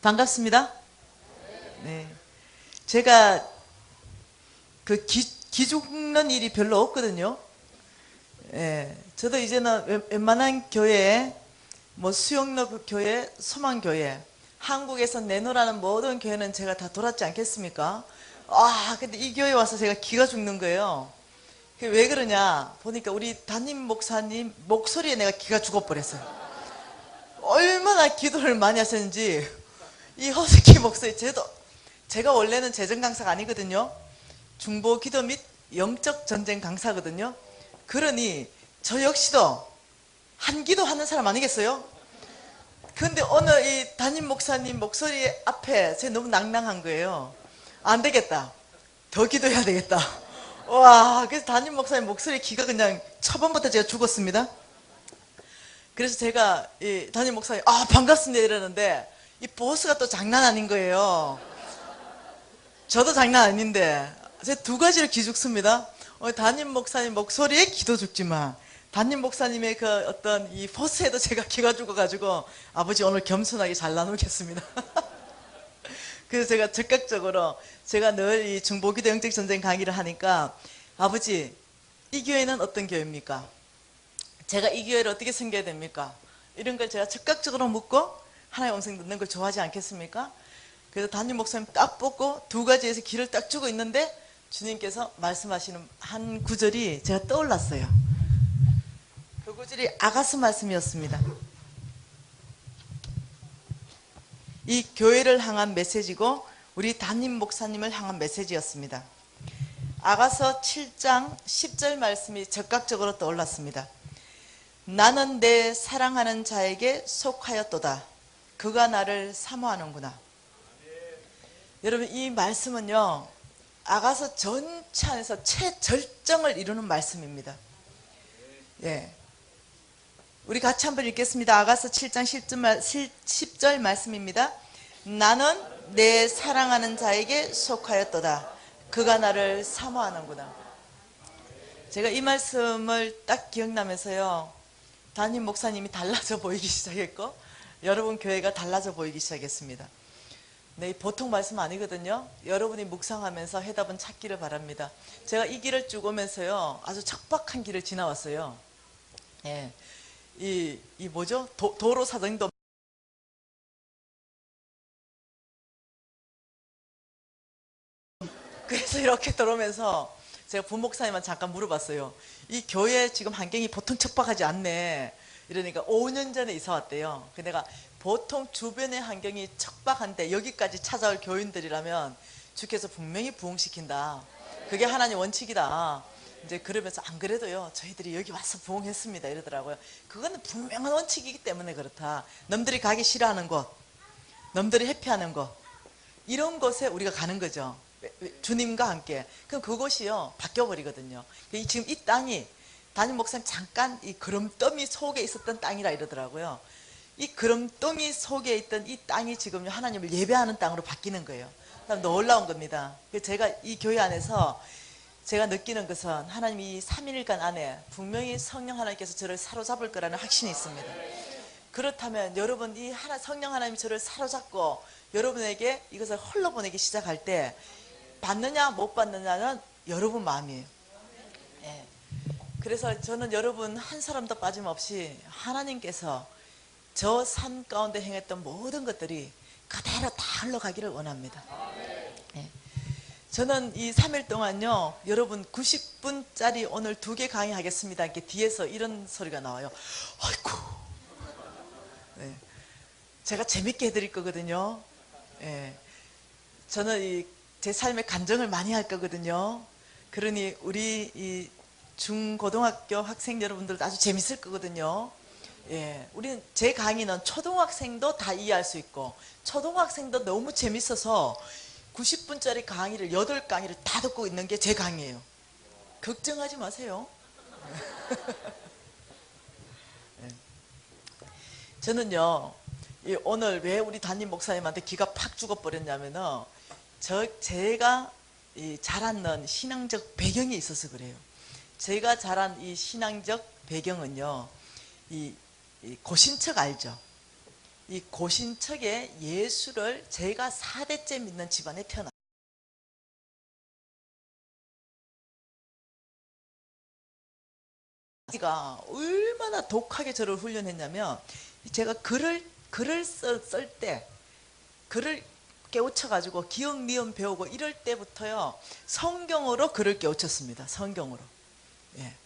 반갑습니다. 네. 제가 그 기죽는 일이 별로 없거든요. 예. 저도 이제는 웬만한 교회, 뭐 수영로 교회, 소망교회, 한국에서 내놓으라는 모든 교회는 제가 다 돌았지 않겠습니까? 아, 근데 이 교회 와서 제가 기가 죽는 거예요. 그게 왜 그러냐? 보니까 우리 담임 목사님 목소리에 내가 기가 죽어버렸어요. 얼마나 기도를 많이 하셨는지, 이 허스키 목소리, 제가 원래는 재정 강사가 아니거든요. 중보 기도 및 영적 전쟁 강사거든요. 그러니 저 역시도 한 기도 하는 사람 아니겠어요? 근데 오늘 이 담임 목사님 목소리 앞에 제가 너무 낭낭한 거예요. 안 되겠다. 더 기도해야 되겠다. 와, 그래서 담임 목사님 목소리 기가 그냥 초반부터 제가 죽었습니다. 그래서 제가 이 담임 목사님 반갑습니다 이러는데 이 보스가 또 장난 아닌 거예요. 저도 장난 아닌데 제가 두 가지를 기죽습니다. 담임 목사님 목소리에 기도 죽지만 담임 목사님의 그 어떤 이 보스에도 제가 기가 죽어가지고 아버지 오늘 겸손하게 잘 나누겠습니다. 그래서 제가 즉각적으로 제가 늘 이 중보기도 영적 전쟁 강의를 하니까 아버지 이 교회는 어떤 교회입니까? 제가 이 교회를 어떻게 섬겨야 됩니까? 이런 걸 제가 즉각적으로 묻고 하나의 음성 듣는 걸 좋아하지 않겠습니까? 그래서 담임 목사님 딱 뽑고 두 가지에서 길을 딱 주고 있는데 주님께서 말씀하시는 한 구절이 제가 떠올랐어요. 그 구절이 아가서 말씀이었습니다. 이 교회를 향한 메시지고 우리 담임 목사님을 향한 메시지였습니다. 아가서 7장 10절 말씀이 적극적으로 떠올랐습니다. 나는 내 사랑하는 자에게 속하였도다. 그가 나를 사모하는구나. 여러분 이 말씀은요 아가서 전체 안에서 최절정을 이루는 말씀입니다. 예, 우리 같이 한번 읽겠습니다. 아가서 7장 10절 말씀입니다. 나는 내 사랑하는 자에게 속하였도다. 그가 나를 사모하는구나. 제가 이 말씀을 딱 기억나면서요 담임 목사님이 달라져 보이기 시작했고 여러분 교회가 달라져 보이기 시작했습니다. 네, 보통 말씀 아니거든요. 여러분이 묵상하면서 해답은 찾기를 바랍니다. 제가 이 길을 쭉 오면서요 아주 척박한 길을 지나왔어요. 예, 이 뭐죠? 도로 사정도 그래서 이렇게 들어오면서 제가 부목사님한테 잠깐 물어봤어요. 이 교회 지금 환경이 보통 척박하지 않네. 이러니까 5년 전에 이사 왔대요. 그 내가 보통 주변의 환경이 척박한데 여기까지 찾아올 교인들이라면 주께서 분명히 부흥시킨다. 그게 하나님 원칙이다. 이제 그러면서 안 그래도요 저희들이 여기 와서 부흥했습니다 이러더라고요. 그거는 분명한 원칙이기 때문에 그렇다. 남들이 가기 싫어하는 곳, 남들이 회피하는 곳, 이런 곳에 우리가 가는 거죠. 주님과 함께. 그럼 그곳이요 바뀌어버리거든요. 지금 이 땅이 담임 목사님 잠깐 이 그름더미 속에 있었던 땅이라 이러더라고요. 이 그름더미 속에 있던 이 땅이 지금 하나님을 예배하는 땅으로 바뀌는 거예요. 놀라운 겁니다. 제가 이 교회 안에서 제가 느끼는 것은 하나님이 3일간 안에 분명히 성령 하나님께서 저를 사로잡을 거라는 확신이 있습니다. 그렇다면 여러분 이 성령 하나님이 저를 사로잡고 여러분에게 이것을 흘러보내기 시작할 때 받느냐 못 받느냐는 여러분 마음이에요. 예. 그래서 저는 여러분 한 사람도 빠짐없이 하나님께서 저 삶 가운데 행했던 모든 것들이 그대로 다 흘러가기를 원합니다. 예. 저는 이 3일 동안요 여러분 90분짜리 오늘 2개 강의하겠습니다. 이렇게 뒤에서 이런 소리가 나와요. 아이고. 네. 제가 재밌게 해드릴 거거든요. 예. 저는 제 삶에 간증을 많이 할 거거든요. 그러니 우리 이 중고등학교 학생 여러분들도 아주 재밌을 거거든요. 예, 우리는 제 강의는 초등학생도 다 이해할 수 있고 초등학생도 너무 재밌어서 90분짜리 강의를 8강의를 다 듣고 있는 게 제 강의예요. 걱정하지 마세요. 예. 저는요 오늘 왜 우리 담임 목사님한테 기가 팍 죽어버렸냐면은 제가 자랐는 신앙적 배경이 있어서 그래요. 제가 자란 이 신앙적 배경은요 이 고신척 알죠? 이 고신척의 예수를 제가 4대째 믿는 집안에 태어났어요. 가 얼마나 독하게 저를 훈련했냐면, 제가 글을 쓸 때, 글을 깨우쳐가지고 기억 미음 배우고 이럴 때부터요, 성경으로 글을 깨우쳤습니다. 성경으로. 예.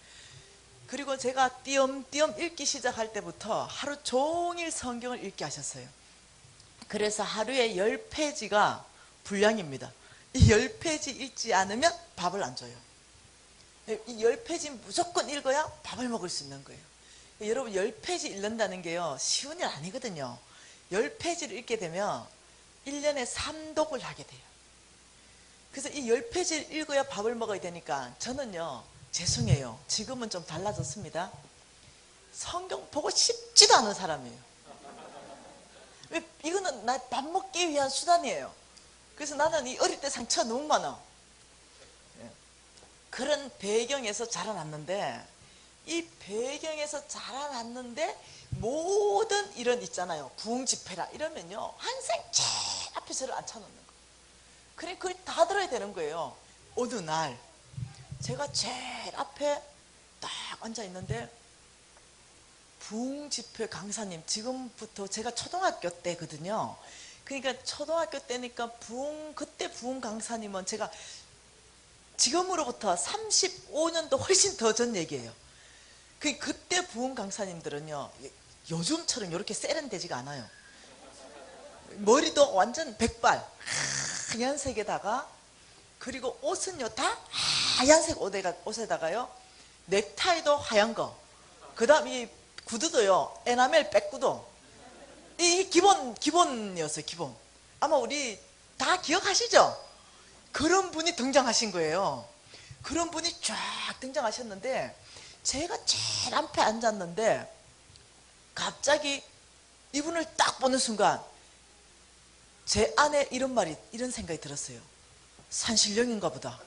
그리고 제가 띄엄띄엄 읽기 시작할 때부터 하루 종일 성경을 읽게 하셨어요. 그래서 하루에 10페이지가 분량입니다. 이 10페이지 읽지 않으면 밥을 안 줘요. 이 10페이지 무조건 읽어야 밥을 먹을 수 있는 거예요. 여러분, 10페이지 읽는다는 게요, 쉬운 일 아니거든요. 10페이지를 읽게 되면 1년에 3독을 하게 돼요. 그래서 이 10페이지를 읽어야 밥을 먹어야 되니까, 저는요, 죄송해요, 지금은 좀 달라졌습니다. 성경 보고 싶지도 않은 사람이에요. 이거는 나 밥 먹기 위한 수단이에요. 그래서 나는 이 어릴 때 상처가 너무 많아. 그런 배경에서 자라났는데, 이 배경에서 자라났는데 모든 이런 있잖아요, 부흥집회라 이러면요, 항상 제일 앞에 저를 앉혀놓는 거예요. 그래, 그걸 다 들어야 되는 거예요. 어느 날 제가 제일 앞에 딱 앉아 있는데, 부흥집회 강사님, 지금부터 제가 초등학교 때거든요. 그러니까 초등학교 때니까 그때 부흥 강사님은 제가 지금으로부터 35년도 훨씬 더 전 얘기예요. 그때 부흥 강사님들은요, 요즘처럼 이렇게 세련되지가 않아요. 머리도 완전 백발 하얀색에다가, 그리고 옷은요 다 하얀색 옷에다가요, 넥타이도 하얀 거, 그 다음 이 구두도요 에나멜 백구두. 이 기본이었어요. 기본. 아마 우리 다 기억하시죠? 그런 분이 등장하신 거예요. 그런 분이 쫙 등장하셨는데, 제가 제일 앞에 앉았는데 갑자기 이분을 딱 보는 순간 제 안에 이런 생각이 들었어요. 산신령인가 보다.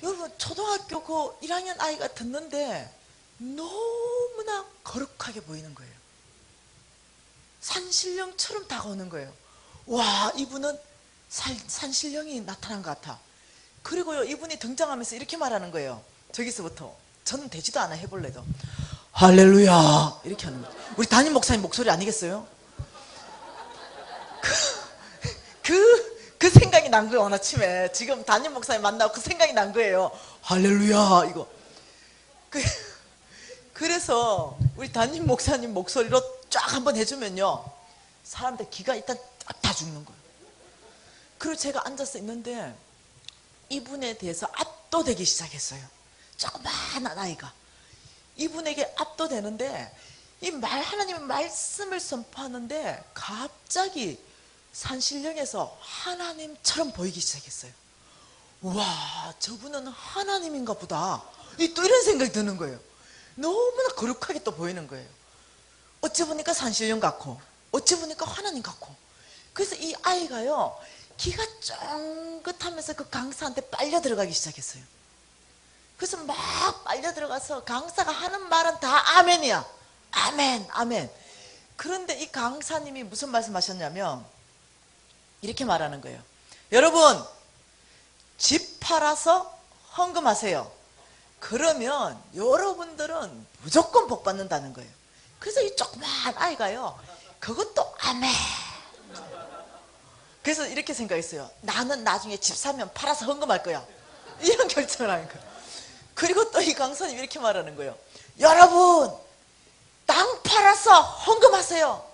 여러분, 초등학교 그 1학년 아이가 듣는데 너무나 거룩하게 보이는 거예요. 산신령처럼 다가오는 거예요. 와, 이분은 산신령이 나타난 것 같아. 그리고요, 이분이 등장하면서 이렇게 말하는 거예요. 저기서부터. 저는 되지도 않아, 해볼래도. 할렐루야, 이렇게 하는 거예요. 우리 담임 목사님 목소리 아니겠어요? 그 생각이 난 거예요. 어느 아침에 지금 담임 목사님 만나고 그 생각이 난 거예요. 할렐루야, 이거. 그래서 우리 담임 목사님 목소리로 쫙 한번 해주면요, 사람들 기가 일단 다 죽는 거예요. 그리고 제가 앉아서 있는데 이분에 대해서 압도되기 시작했어요. 조그마한 아이가 이분에게 압도되는데, 하나님의 말씀을 선포하는데 갑자기 산신령에서 하나님처럼 보이기 시작했어요. 와, 저분은 하나님인가 보다. 또 이런 생각이 드는 거예요. 너무나 거룩하게 또 보이는 거예요. 어찌 보니까 산신령 같고, 어찌 보니까 하나님 같고. 그래서 이 아이가요, 기가 쫑긋하면서 그 강사한테 빨려 들어가기 시작했어요. 그래서 막 빨려 들어가서 강사가 하는 말은 다 아멘이야. 아멘, 아멘. 그런데 이 강사님이 무슨 말씀하셨냐면 이렇게 말하는 거예요. 여러분, 집 팔아서 헌금하세요. 그러면 여러분들은 무조건 복 받는다는 거예요. 그래서 이 조그만 아이가요, 그것도 아멘. 그래서 이렇게 생각했어요. 나는 나중에 집 사면 팔아서 헌금할 거야. 이런 결정을 하는 거예요. 그리고 또 이 강사님이 이렇게 말하는 거예요. 여러분, 땅 팔아서 헌금하세요.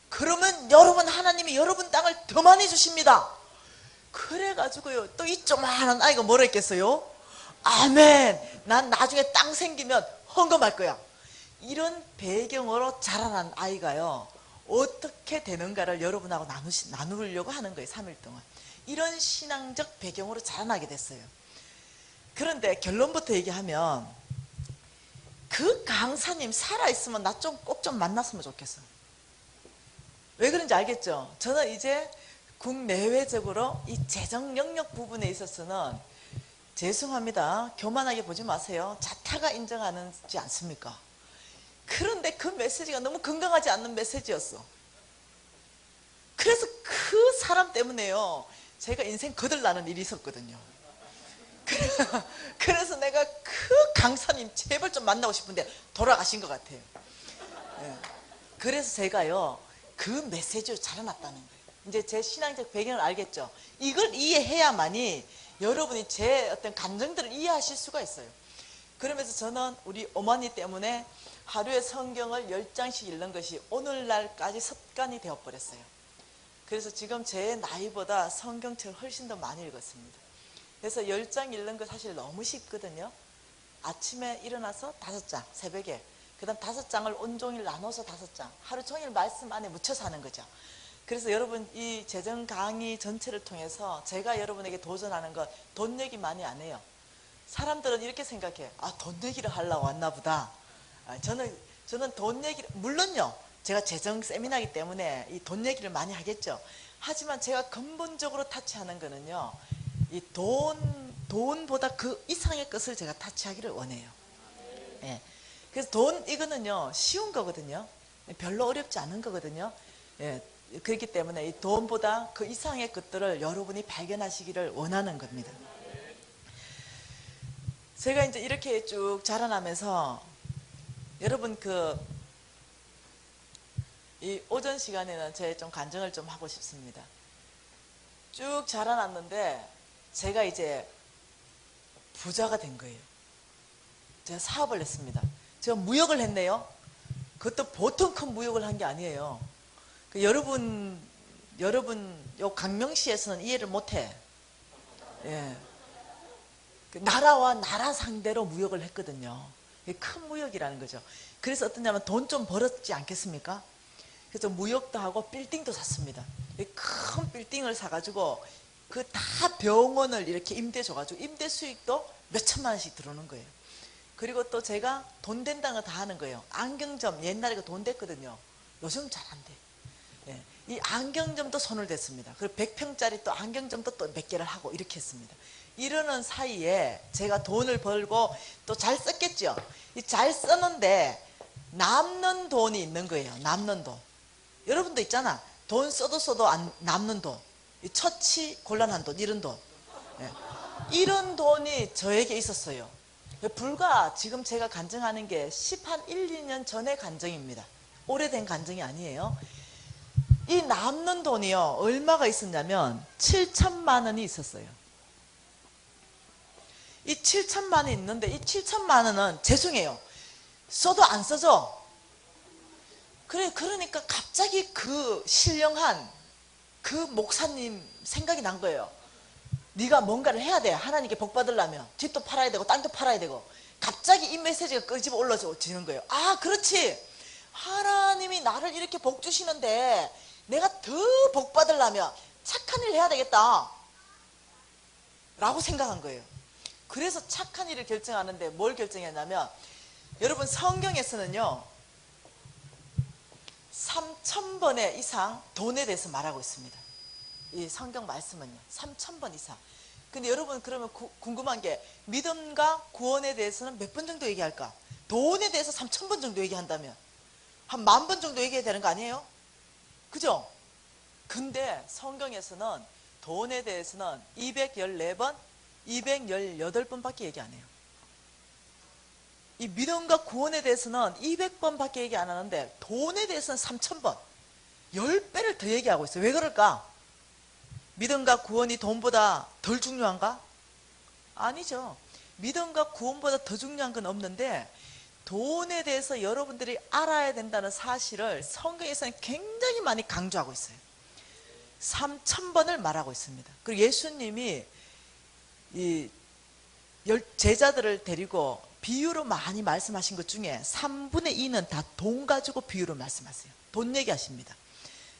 그러면 여러분, 하나님이 여러분 땅을 더 많이 주십니다. 그래가지고요, 또 이 조그마한 아이가 뭐라 했겠어요? 아멘, 난 나중에 땅 생기면 헌금할 거야. 이런 배경으로 자라난 아이가요, 어떻게 되는가를 여러분하고 나누려고 하는 거예요. 3일 동안 이런 신앙적 배경으로 자라나게 됐어요. 그런데 결론부터 얘기하면, 그 강사님 살아있으면 나 꼭 좀 만났으면 좋겠어. 왜 그런지 알겠죠? 저는 이제 국내외적으로 이 재정 영역 부분에 있어서는, 죄송합니다, 교만하게 보지 마세요, 자타가 인정하지 않습니까? 그런데 그 메시지가 너무 건강하지 않는 메시지였어. 그래서 그 사람 때문에요, 제가 인생 거들나는 일이 있었거든요. 그래서 내가 그 강사님 제발 좀 만나고 싶은데 돌아가신 것 같아요. 예. 그래서 제가요, 그 메시지로 자라났다는 거예요. 이제 제 신앙적 배경을 알겠죠. 이걸 이해해야만이 여러분이 제 어떤 감정들을 이해하실 수가 있어요. 그러면서 저는 우리 어머니 때문에 하루에 성경을 10장씩 읽는 것이 오늘날까지 습관이 되어버렸어요. 그래서 지금 제 나이보다 성경책을 훨씬 더 많이 읽었습니다. 그래서 10장 읽는 거 사실 너무 쉽거든요. 아침에 일어나서 5장, 새벽에. 그 다음 5장을 온종일 나눠서 5장. 하루 종일 말씀 안에 묻혀서 하는 거죠. 그래서 여러분, 이 재정 강의 전체를 통해서 제가 여러분에게 도전하는 건 돈 얘기 많이 안 해요. 사람들은 이렇게 생각해. 아, 돈 얘기를 하려고 왔나 보다. 저는 돈 얘기를, 물론요, 제가 재정 세미나이기 때문에 이 돈 얘기를 많이 하겠죠. 하지만 제가 근본적으로 타치하는 거는요, 이 돈보다 그 이상의 것을 제가 타치하기를 원해요. 예. 그래서 이거는요, 쉬운 거거든요. 별로 어렵지 않은 거거든요. 예. 그렇기 때문에 이 돈보다 그 이상의 것들을 여러분이 발견하시기를 원하는 겁니다. 제가 이제 이렇게 쭉 자라나면서 여러분, 이 오전 시간에는 제 좀 간증을 좀 하고 싶습니다. 쭉 자라났는데 제가 이제 부자가 된 거예요. 제가 사업을 했습니다. 제가 무역을 했네요. 그것도 보통 큰 무역을 한 게 아니에요. 여러분 요 강명시에서는 이해를 못해. 예. 나라와 나라 상대로 무역을 했거든요. 큰 무역이라는 거죠. 그래서 어떠냐면 돈 좀 벌었지 않겠습니까? 그래서 무역도 하고 빌딩도 샀습니다. 큰 빌딩을 사가지고 그 다 병원을 이렇게 임대 줘가지고 임대 수익도 몇 천만 원씩 들어오는 거예요. 그리고 또 제가 돈 된다는 거 다 하는 거예요. 안경점, 옛날에 돈 됐거든요. 요즘 잘 안 돼. 예. 이 안경점도 손을 댔습니다. 그리고 100평짜리 또 안경점도 또 몇 개를 하고 이렇게 했습니다. 이러는 사이에 제가 돈을 벌고 또 잘 썼겠죠. 이 잘 썼는데 남는 돈이 있는 거예요. 남는 돈. 여러분도 있잖아. 돈 써도 안 남는 돈. 처치 곤란한 돈, 이런 돈. 예. 이런 돈이 저에게 있었어요. 불과 지금 제가 간증하는 게 1, 2년 전의 간증입니다. 오래된 간증이 아니에요. 이 남는 돈이요, 얼마가 있었냐면 7천만 원이 있었어요. 이 7천만 원이 있는데 이 7천만 원은 죄송해요, 써도 안 써져. 그러니까 갑자기 그 신령한 그 목사님 생각이 난 거예요. 네가 뭔가를 해야 돼. 하나님께 복 받으려면 집도 팔아야 되고 땅도 팔아야 되고. 갑자기 이 메시지가 끄집어 올라지는 거예요. 아, 그렇지, 하나님이 나를 이렇게 복 주시는데 내가 더 복 받으려면 착한 일 해야 되겠다 라고 생각한 거예요. 그래서 착한 일을 결정하는데 뭘 결정했냐면, 여러분 성경에서는요 3,000번에 이상 돈에 대해서 말하고 있습니다. 이 성경 말씀은요 3,000번 이상. 근데 여러분, 그러면 궁금한 게, 믿음과 구원에 대해서는 몇 번 정도 얘기할까? 돈에 대해서 3,000번 정도 얘기한다면 한 10,000번 정도 얘기해야 되는 거 아니에요? 그죠? 근데 성경에서는 돈에 대해서는 214번, 218번밖에 얘기 안 해요. 이 믿음과 구원에 대해서는 200번밖에 얘기 안 하는데 돈에 대해서는 3,000번, 10배를 더 얘기하고 있어요. 왜 그럴까? 믿음과 구원이 돈보다 덜 중요한가? 아니죠. 믿음과 구원보다 더 중요한 건 없는데, 돈에 대해서 여러분들이 알아야 된다는 사실을 성경에서는 굉장히 많이 강조하고 있어요. 3,000번을 말하고 있습니다. 그리고 예수님이 이 제자들을 데리고 비유로 많이 말씀하신 것 중에 3분의 2는 다 돈 가지고 비유로 말씀하세요. 돈 얘기하십니다.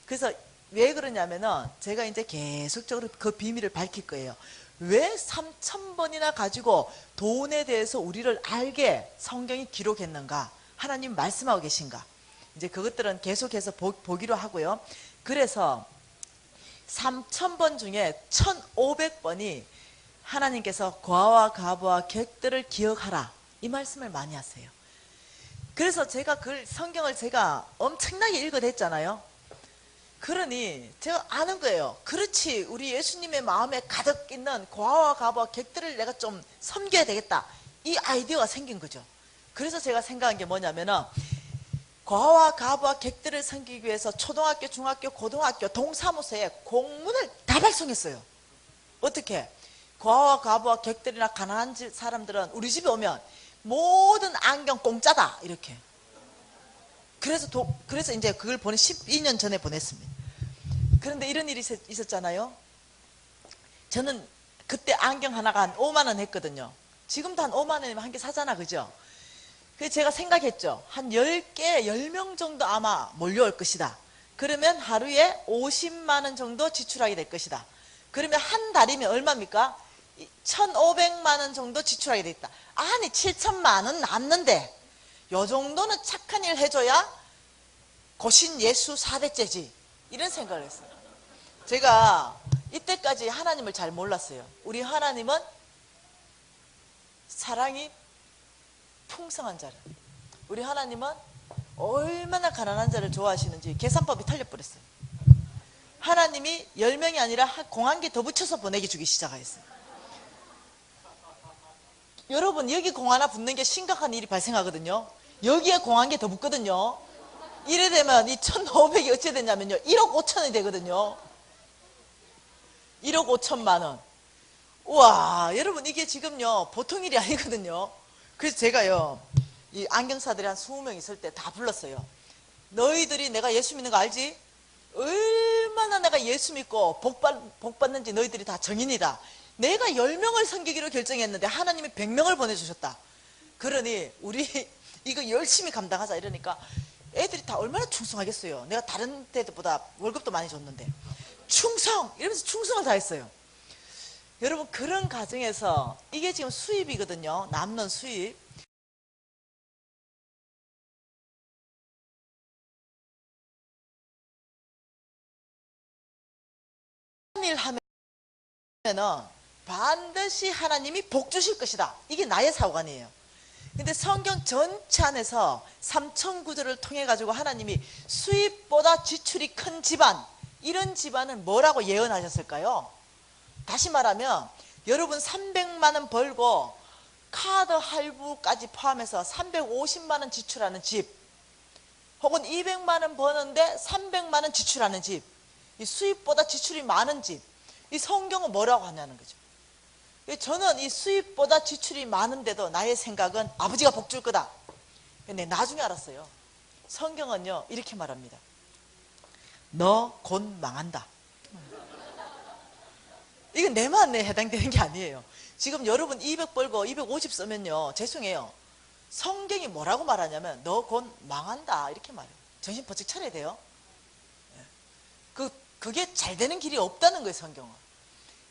그래서 왜 그러냐면은 제가 이제 계속적으로 그 비밀을 밝힐 거예요. 왜 3,000번이나 가지고 돈에 대해서 우리를 알게 성경이 기록했는가, 하나님 말씀하고 계신가, 이제 그것들은 계속해서 보기로 하고요. 그래서 3,000번 중에 1,500번이 하나님께서 과와 가부와 객들을 기억하라, 이 말씀을 많이 하세요. 그래서 제가 그 성경을 제가 엄청나게 읽어댔잖아요. 그러니 제가 아는 거예요. 그렇지, 우리 예수님의 마음에 가득 있는 고아와 가부와 객들을 내가 좀 섬겨야 되겠다, 이 아이디어가 생긴 거죠. 그래서 제가 생각한 게 뭐냐면은, 고아와 가부와 객들을 섬기기 위해서 초등학교, 중학교, 고등학교 동사무소에 공문을 다 발송했어요. 어떻게? 고아와 가부와 객들이나 가난한 사람들은 우리 집에 오면 모든 안경 공짜다, 이렇게. 그래서 이제 그걸 12년 전에 보냈습니다. 그런데 이런 일이 있었잖아요. 저는 그때 안경 하나가 한 5만 원 했거든요. 지금도 한 5만 원이면 한 개 사잖아, 그죠? 그래서 제가 생각했죠. 한 10개, 10명 정도 아마 몰려올 것이다. 그러면 하루에 50만 원 정도 지출하게 될 것이다. 그러면 한 달이면 얼마입니까? 1,500만 원 정도 지출하게 돼 있다. 아니, 7천만 원 남는데 요 정도는 착한 일 해줘야 고신 예수 4대째지, 이런 생각을 했어요. 제가 이때까지 하나님을 잘 몰랐어요. 우리 하나님은 사랑이 풍성한 자를, 우리 하나님은 얼마나 가난한 자를 좋아하시는지 계산법이 틀려버렸어요. 하나님이 10명이 아니라 공 한 개 더 붙여서 보내기 주기 시작하였어요. 여러분, 여기 공 하나 붙는 게 심각한 일이 발생하거든요. 여기에 공 한 개 더 붙거든요. 이래 되면 이 1,500이 어찌 되냐면요, 1억 5천이 되거든요. 1억 5천만 원. 우와, 여러분, 이게 지금요 보통 일이 아니거든요. 그래서 제가요, 이 안경사들이 한 20명 있을 때 다 불렀어요. 너희들이 내가 예수 믿는 거 알지? 얼마나 내가 예수 믿고 복 받는지 너희들이 다 정인이다. 내가 10명을 섬기기로 결정했는데 하나님이 100명을 보내주셨다. 그러니 우리 이거 열심히 감당하자, 이러니까 애들이 다 얼마나 충성하겠어요. 내가 다른 데보다 월급도 많이 줬는데 충성! 이러면서 충성을 다했어요. 여러분, 그런 과정에서 이게 지금 수입이거든요. 남는 수입. 일 하면은 반드시 하나님이 복 주실 것이다. 이게 나의 사고관이에요. 근데 성경 전체 안에서 3천 구절을 통해 가지고 하나님이 수입보다 지출이 큰 집안, 이런 집안은 뭐라고 예언하셨을까요? 다시 말하면 여러분 300만 원 벌고 카드 할부까지 포함해서 350만 원 지출하는 집, 혹은 200만 원 버는데 300만 원 지출하는 집, 이 수입보다 지출이 많은 집, 이 성경은 뭐라고 하냐는 거죠. 저는 이 수입보다 지출이 많은데도 나의 생각은 아버지가 복 줄 거다. 근데 나중에 알았어요. 성경은요 이렇게 말합니다. 너 곧 망한다. 이건 내만 해당되는 게 아니에요. 지금 여러분 200 벌고 250 쓰면요, 죄송해요, 성경이 뭐라고 말하냐면 너 곧 망한다, 이렇게 말해요. 정신 번쩍 차려야 돼요. 그게 잘 되는 길이 없다는 거예요, 성경은.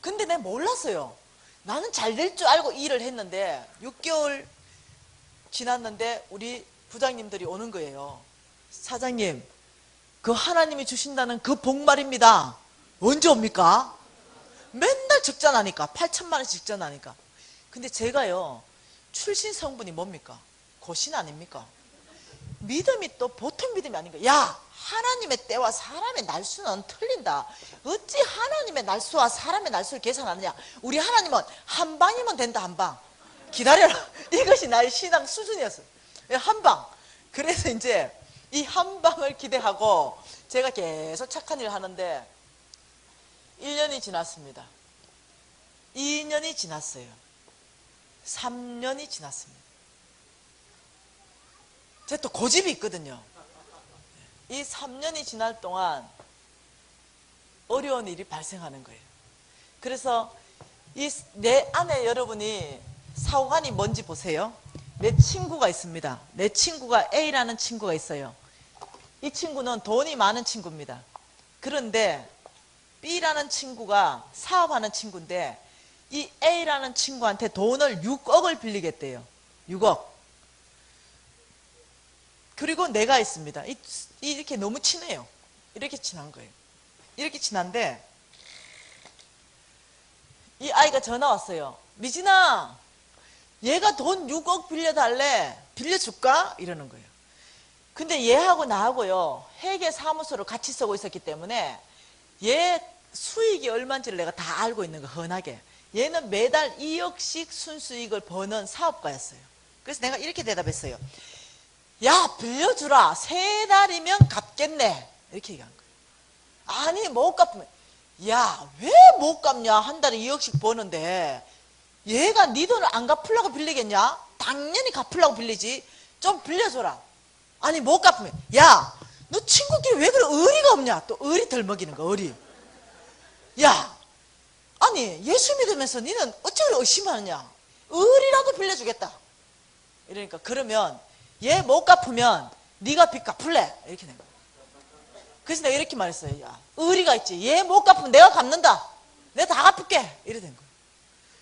근데 내가 몰랐어요. 나는 잘 될 줄 알고 일을 했는데 6개월 지났는데 우리 부장님들이 오는 거예요. 사장님, 그 하나님이 주신다는 그 복 말입니다. 언제 옵니까? 맨날 적자나니까, 8천만 원씩 적자나니까. 근데 제가요, 출신 성분이 뭡니까? 고신 아닙니까? 믿음이 또 보통 믿음이 아닌 거야. 야, 하나님의 때와 사람의 날수는 틀린다. 어찌 하나님의 날수와 사람의 날수를 계산하느냐. 우리 하나님은 한 방이면 된다, 한 방. 기다려라. 이것이 나의 신앙 수준이었어요. 한 방. 그래서 이제 이 한 방을 기대하고 제가 계속 착한 일을 하는데 1년이 지났습니다. 2년이 지났어요. 3년이 지났습니다. 제가 또 고집이 있거든요. 이 3년이 지날 동안 어려운 일이 발생하는 거예요. 그래서 내 안에 여러분이 사고관이 뭔지 보세요. 내 친구가 있습니다. 내 친구가 A라는 친구가 있어요. 이 친구는 돈이 많은 친구입니다. 그런데 B라는 친구가 사업하는 친구인데 이 A라는 친구한테 돈을 6억을 빌리겠대요. 6억. 그리고 내가 있습니다. 이렇게 너무 친해요. 이렇게 친한 거예요. 이렇게 친한데 이 아이가 전화 왔어요. 미진아, 얘가 돈 6억 빌려달래. 빌려줄까? 이러는 거예요. 근데 얘하고 나하고요, 회계사무소를 같이 쓰고 있었기 때문에 얘 수익이 얼마인지를 내가 다 알고 있는 거, 흔하게. 얘는 매달 2억씩 순수익을 버는 사업가였어요. 그래서 내가 이렇게 대답했어요. 야, 빌려주라. 3달이면 갚겠네. 이렇게 얘기한 거예요. 아니, 못 갚으면. 야, 왜 못 갚냐? 한 달에 2억씩 버는데 얘가 네 돈을 안 갚으려고 빌리겠냐? 당연히 갚으려고 빌리지. 좀 빌려줘라. 아니, 못 갚으면. 야, 너 친구끼리 왜 그래? 의리가 없냐? 또 의리 덜먹이는 거, 의리. 야, 아니, 예수 믿으면서 니는 어쩌고 의심하느냐? 의리라도 빌려주겠다. 이러니까, 그러면 얘 못 갚으면 네가 빚 갚을래? 이렇게 된 거야. 그래서 내가 이렇게 말했어요. 야, 의리가 있지. 얘 못 갚으면 내가 갚는다. 내가 다 갚을게. 이래 된 거야.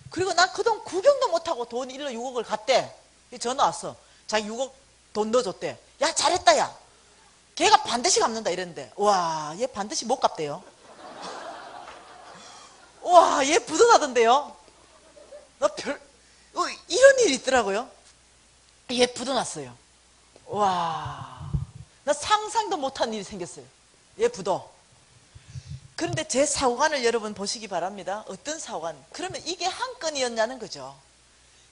그리고 난 그동안 구경도 못하고 돈 1로 6억을 갔대. 전화 왔어. 자기 6억 돈 넣어줬대. 야, 잘했다, 야. 걔가 반드시 갚는다 이랬는데, 와, 얘 반드시 못 갚대요. 와, 얘 부도나던데요. 이런 일이 있더라고요. 얘 부도났어요. 와, 나 상상도 못한 일이 생겼어요. 얘 부도. 그런데 제 사고관을 여러분 보시기 바랍니다. 어떤 사고관? 그러면 이게 한 건이었냐는 거죠.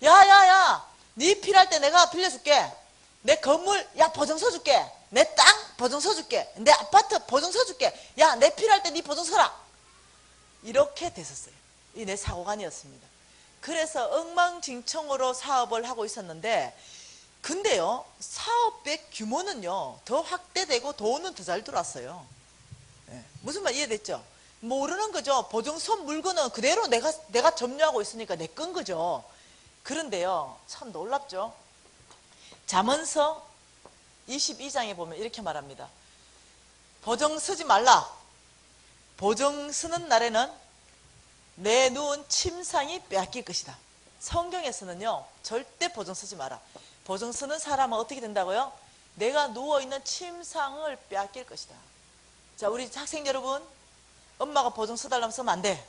야, 네 필요할 때 내가 빌려줄게. 내 건물, 야, 보증 서줄게. 내 땅 보증 서줄게. 내 아파트 보증 서줄게. 야, 내 필요할 때 네 보증 서라. 이렇게 됐었어요. 이 내 사고관이었습니다. 그래서 엉망진창으로 사업을 하고 있었는데, 근데요, 사업의 규모는요, 더 확대되고 돈은 더 잘 들어왔어요. 네. 무슨 말 이해됐죠? 모르는 거죠. 보증선 물건은 그대로 내가 점유하고 있으니까 내 건 거죠. 그런데요, 참 놀랍죠? 잠언서 22장에 보면 이렇게 말합니다. 보증 서지 말라. 보증 서는 날에는 내 누운 침상이 빼앗길 것이다. 성경에서는요, 절대 보증 서지 마라. 보증 서는 사람은 어떻게 된다고요? 내가 누워있는 침상을 빼앗길 것이다. 자, 우리 학생 여러분, 엄마가 보증 서달라면 서면 안 돼.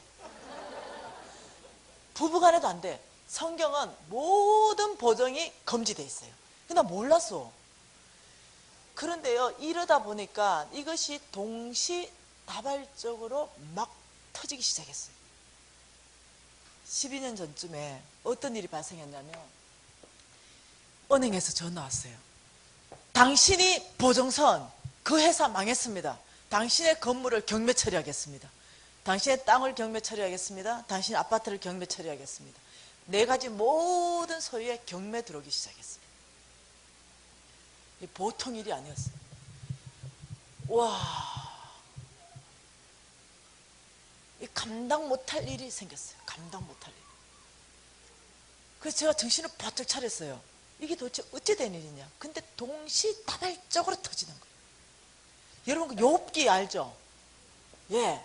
부부간에도 안 돼. 성경은 모든 보증이 금지되어 있어요. 근데 나 몰랐어. 그런데요, 이러다 보니까 이것이 동시다발적으로 막 터지기 시작했어요. 12년 전쯤에 어떤 일이 발생했냐면, 은행에서 전화 왔어요. 당신이 보증선, 그 회사 망했습니다. 당신의 건물을 경매 처리하겠습니다. 당신의 땅을 경매 처리하겠습니다. 당신의 아파트를 경매 처리하겠습니다. 4가지 모든 소유에 경매 들어오기 시작했어요. 보통 일이 아니었어요. 와, 감당 못할 일이 생겼어요. 감당 못할 일. 그래서 제가 정신을 바짝 차렸어요. 이게 도대체 어찌 된 일이냐. 근데 동시다발적으로 터지는 거예요. 여러분, 그 욥기 알죠? 예,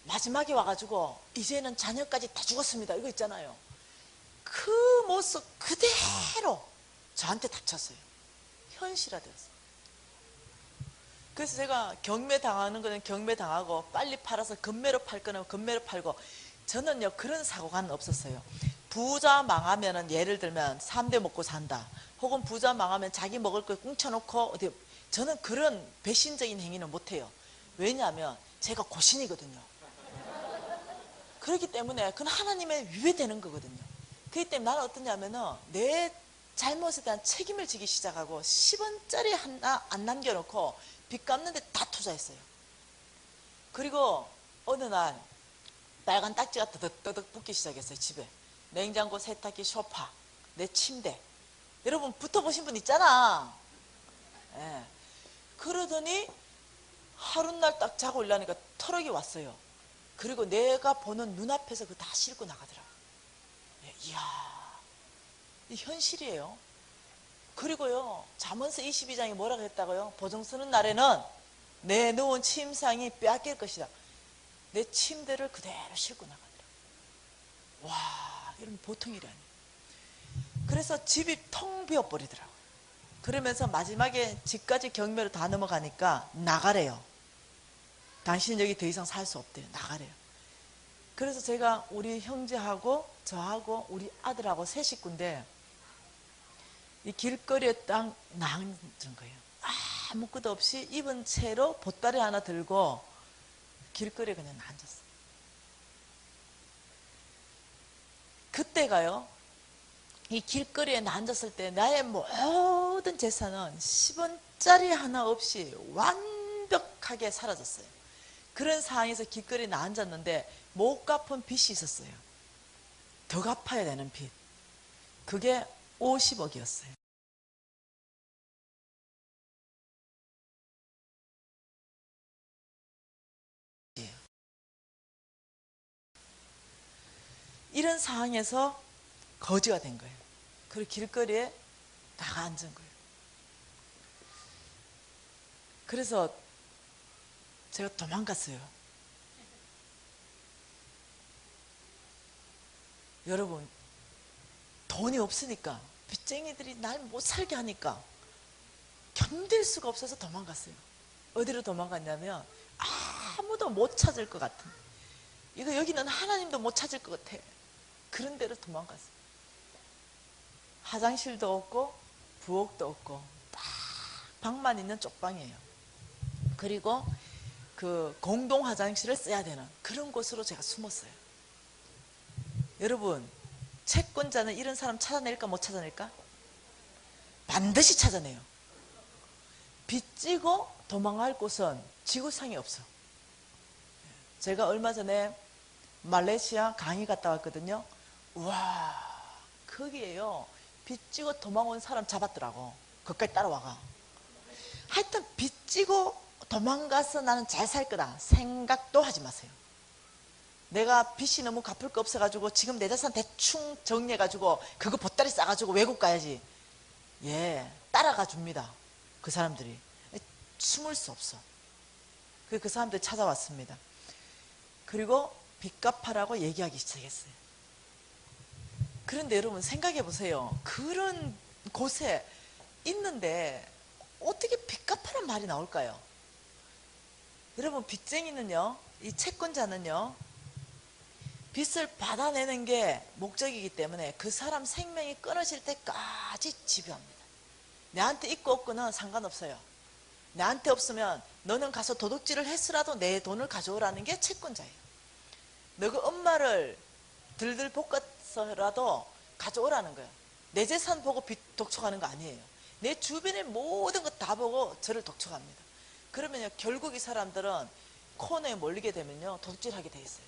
마지막에 와가지고 이제는 자녀까지 다 죽었습니다. 이거 있잖아요. 그 모습 그대로 저한테 닥쳤어요. 현실화되었어요. 그래서 제가 경매 당하는 거는 경매 당하고, 빨리 팔아서 건매로 팔 거는 건매로 팔고, 저는요, 그런 사고가 없었어요. 부자 망하면은, 예를 들면 3대 먹고 산다, 혹은 부자 망하면 자기 먹을 거 꿍쳐놓고 어디, 저는 그런 배신적인 행위는 못해요. 왜냐하면 제가 고신이거든요. 그렇기 때문에 그건 하나님의 위배되는 거거든요. 그렇기 때문에 나는 어떠냐면은, 내 잘못에 대한 책임을 지기 시작하고 10원짜리 하나 안 남겨놓고 빚 갚는데 다 투자했어요. 그리고 어느 날 빨간 딱지가 떠덕떠덕 붙기 시작했어요. 집에 냉장고, 세탁기, 소파, 내 침대. 여러분 붙어보신 분 있잖아. 예. 그러더니 하룻날 딱 자고 일어나니까 터럭이 왔어요. 그리고 내가 보는 눈앞에서 그거 다 싣고 나가더라고요. 예, 이야, 이 현실이에요. 그리고요, 잠언서 22장이 뭐라고 했다고요? 보증 서는 날에는 내 누운 침상이 빼앗길 것이다. 내 침대를 그대로 싣고 나가더라고요. 와, 여러분 보통 일이 아니에요. 그래서 집이 텅 비어버리더라고요. 그러면서 마지막에 집까지 경매로 다 넘어가니까 나가래요. 당신은 여기 더 이상 살 수 없대요. 나가래요. 그래서 제가 우리 형제하고 저하고 우리 아들하고 3식구인데 이 길거리에 딱 나앉은 거예요. 아무것도 없이 입은 채로 보따리 하나 들고 길거리에 그냥 앉았어요. 그때가요, 이 길거리에 앉았을 때 나의 모든 재산은 10원짜리 하나 없이 완벽하게 사라졌어요. 그런 상황에서 길거리에 앉았는데 못 갚은 빚이 있었어요. 더 갚아야 되는 빚. 그게 50억이었어요. 이런 상황에서 거지가 된 거예요. 그리고 길거리에 나가 앉은 거예요. 그래서 제가 도망갔어요. 여러분, 돈이 없으니까 빚쟁이들이 날 못 살게 하니까 견딜 수가 없어서 도망갔어요. 어디로 도망갔냐면 아무도 못 찾을 것 같은, 이거 여기는 하나님도 못 찾을 것 같아, 그런 데로 도망갔어요. 화장실도 없고 부엌도 없고 딱 방만 있는 쪽방이에요. 그리고 그 공동 화장실을 써야 되는 그런 곳으로 제가 숨었어요. 여러분, 채권자는 이런 사람 찾아낼까 못 찾아낼까? 반드시 찾아내요. 빚지고 도망갈 곳은 지구상에 없어. 제가 얼마 전에 말레이시아 강의 갔다 왔거든요. 우와, 거기에요, 빚지고 도망온 사람 잡았더라고. 거기까지 따라와가. 하여튼 빚지고 도망가서 나는 잘 살 거다 생각도 하지 마세요. 내가 빚이 너무 갚을 거 없어가지고 지금 내 자산 대충 정리해가지고 그거 보따리 싸가지고 외국 가야지. 예, 따라가 줍니다. 그 사람들이. 숨을 수 없어. 그 사람들이 찾아왔습니다. 그리고 빚 갚아라고 얘기하기 시작했어요. 그런데 여러분 생각해 보세요. 그런 곳에 있는데 어떻게 빚 갚아란 말이 나올까요? 여러분, 빚쟁이는요, 이 채권자는요, 빚을 받아내는 게 목적이기 때문에 그 사람 생명이 끊어질 때까지 지배합니다. 내한테 있고 없고는 상관없어요. 내한테 없으면 너는 가서 도둑질을 했으라도 내 돈을 가져오라는 게 채권자예요. 너가 엄마를 들들 볶아서라도 가져오라는 거예요. 내 재산 보고 빚 독촉하는 거 아니에요. 내 주변의 모든 것 다 보고 저를 독촉합니다. 그러면요, 결국 이 사람들은 코너에 몰리게 되면요, 도둑질하게 돼 있어요.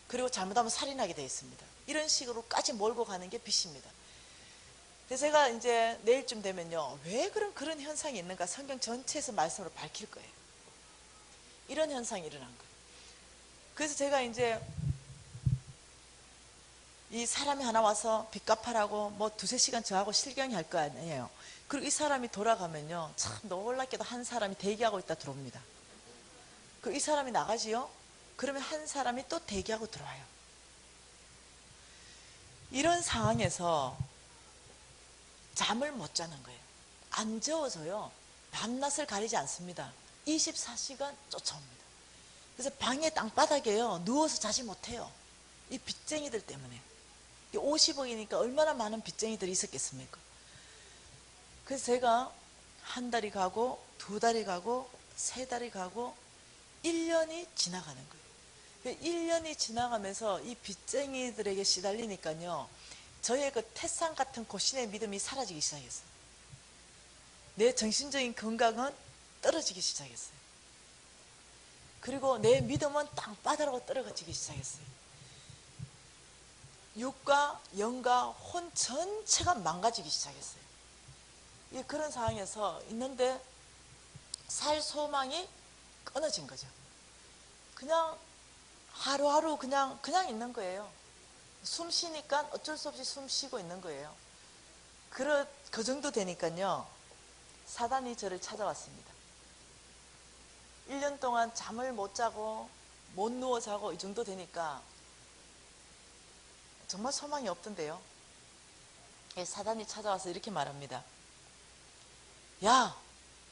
그리고 잘못하면 살인하게 돼 있습니다. 이런 식으로까지 몰고 가는 게 빚입니다. 그래서 제가 이제 내일쯤 되면요, 왜 그런 현상이 있는가 성경 전체에서 말씀으로 밝힐 거예요. 이런 현상이 일어난 거예요. 그래서 제가 이제 이 사람이 하나 와서 빚 갚아라고 뭐 2~3시간 저하고 실경이 할 거 아니에요. 그리고 이 사람이 돌아가면요, 참 놀랍게도 한 사람이 대기하고 있다 들어옵니다. 이 사람이 나가지요, 그러면 한 사람이 또 대기하고 들어와요. 이런 상황에서 잠을 못 자는 거예요. 안 재워서요, 밤낮을 가리지 않습니다. 24시간 쫓아옵니다. 그래서 방에 땅바닥에요, 누워서 자지 못해요. 이 빚쟁이들 때문에. 50억이니까 얼마나 많은 빚쟁이들이 있었겠습니까? 그래서 제가 한 달이 가고 2달이 가고 3달이 가고 1년이 지나가는 거예요. 1년이 지나가면서 이 빚쟁이들에게 시달리니까요, 저의 그 태산 같은 고신의 믿음이 사라지기 시작했어요. 내 정신적인 건강은 떨어지기 시작했어요. 그리고 내 믿음은 땅바닥으로 떨어지기 시작했어요. 육과 영과 혼 전체가 망가지기 시작했어요. 그런 상황에서 있는데 살 소망이 끊어진 거죠. 그냥 하루하루 그냥 있는 거예요. 숨 쉬니까 어쩔 수 없이 숨 쉬고 있는 거예요. 그 정도 되니까요, 사단이 저를 찾아왔습니다. 1년 동안 잠을 못 자고 못 누워 자고 이 정도 되니까 정말 소망이 없던데요. 사단이 찾아와서 이렇게 말합니다. 야,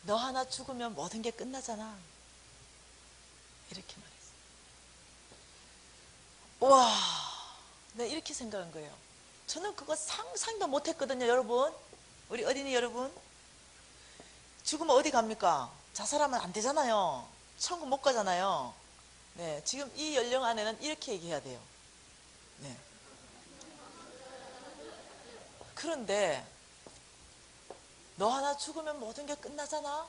너 하나 죽으면 모든 게 끝나잖아. 이렇게 말했어요. 와, 네, 이렇게 생각한 거예요. 저는 그거 상상도 못했거든요, 여러분. 우리 어린이 여러분. 죽으면 어디 갑니까? 자살하면 안 되잖아요. 천국 못 가잖아요. 네, 지금 이 연령 안에는 이렇게 얘기해야 돼요. 네. 그런데 너 하나 죽으면 모든 게 끝나잖아.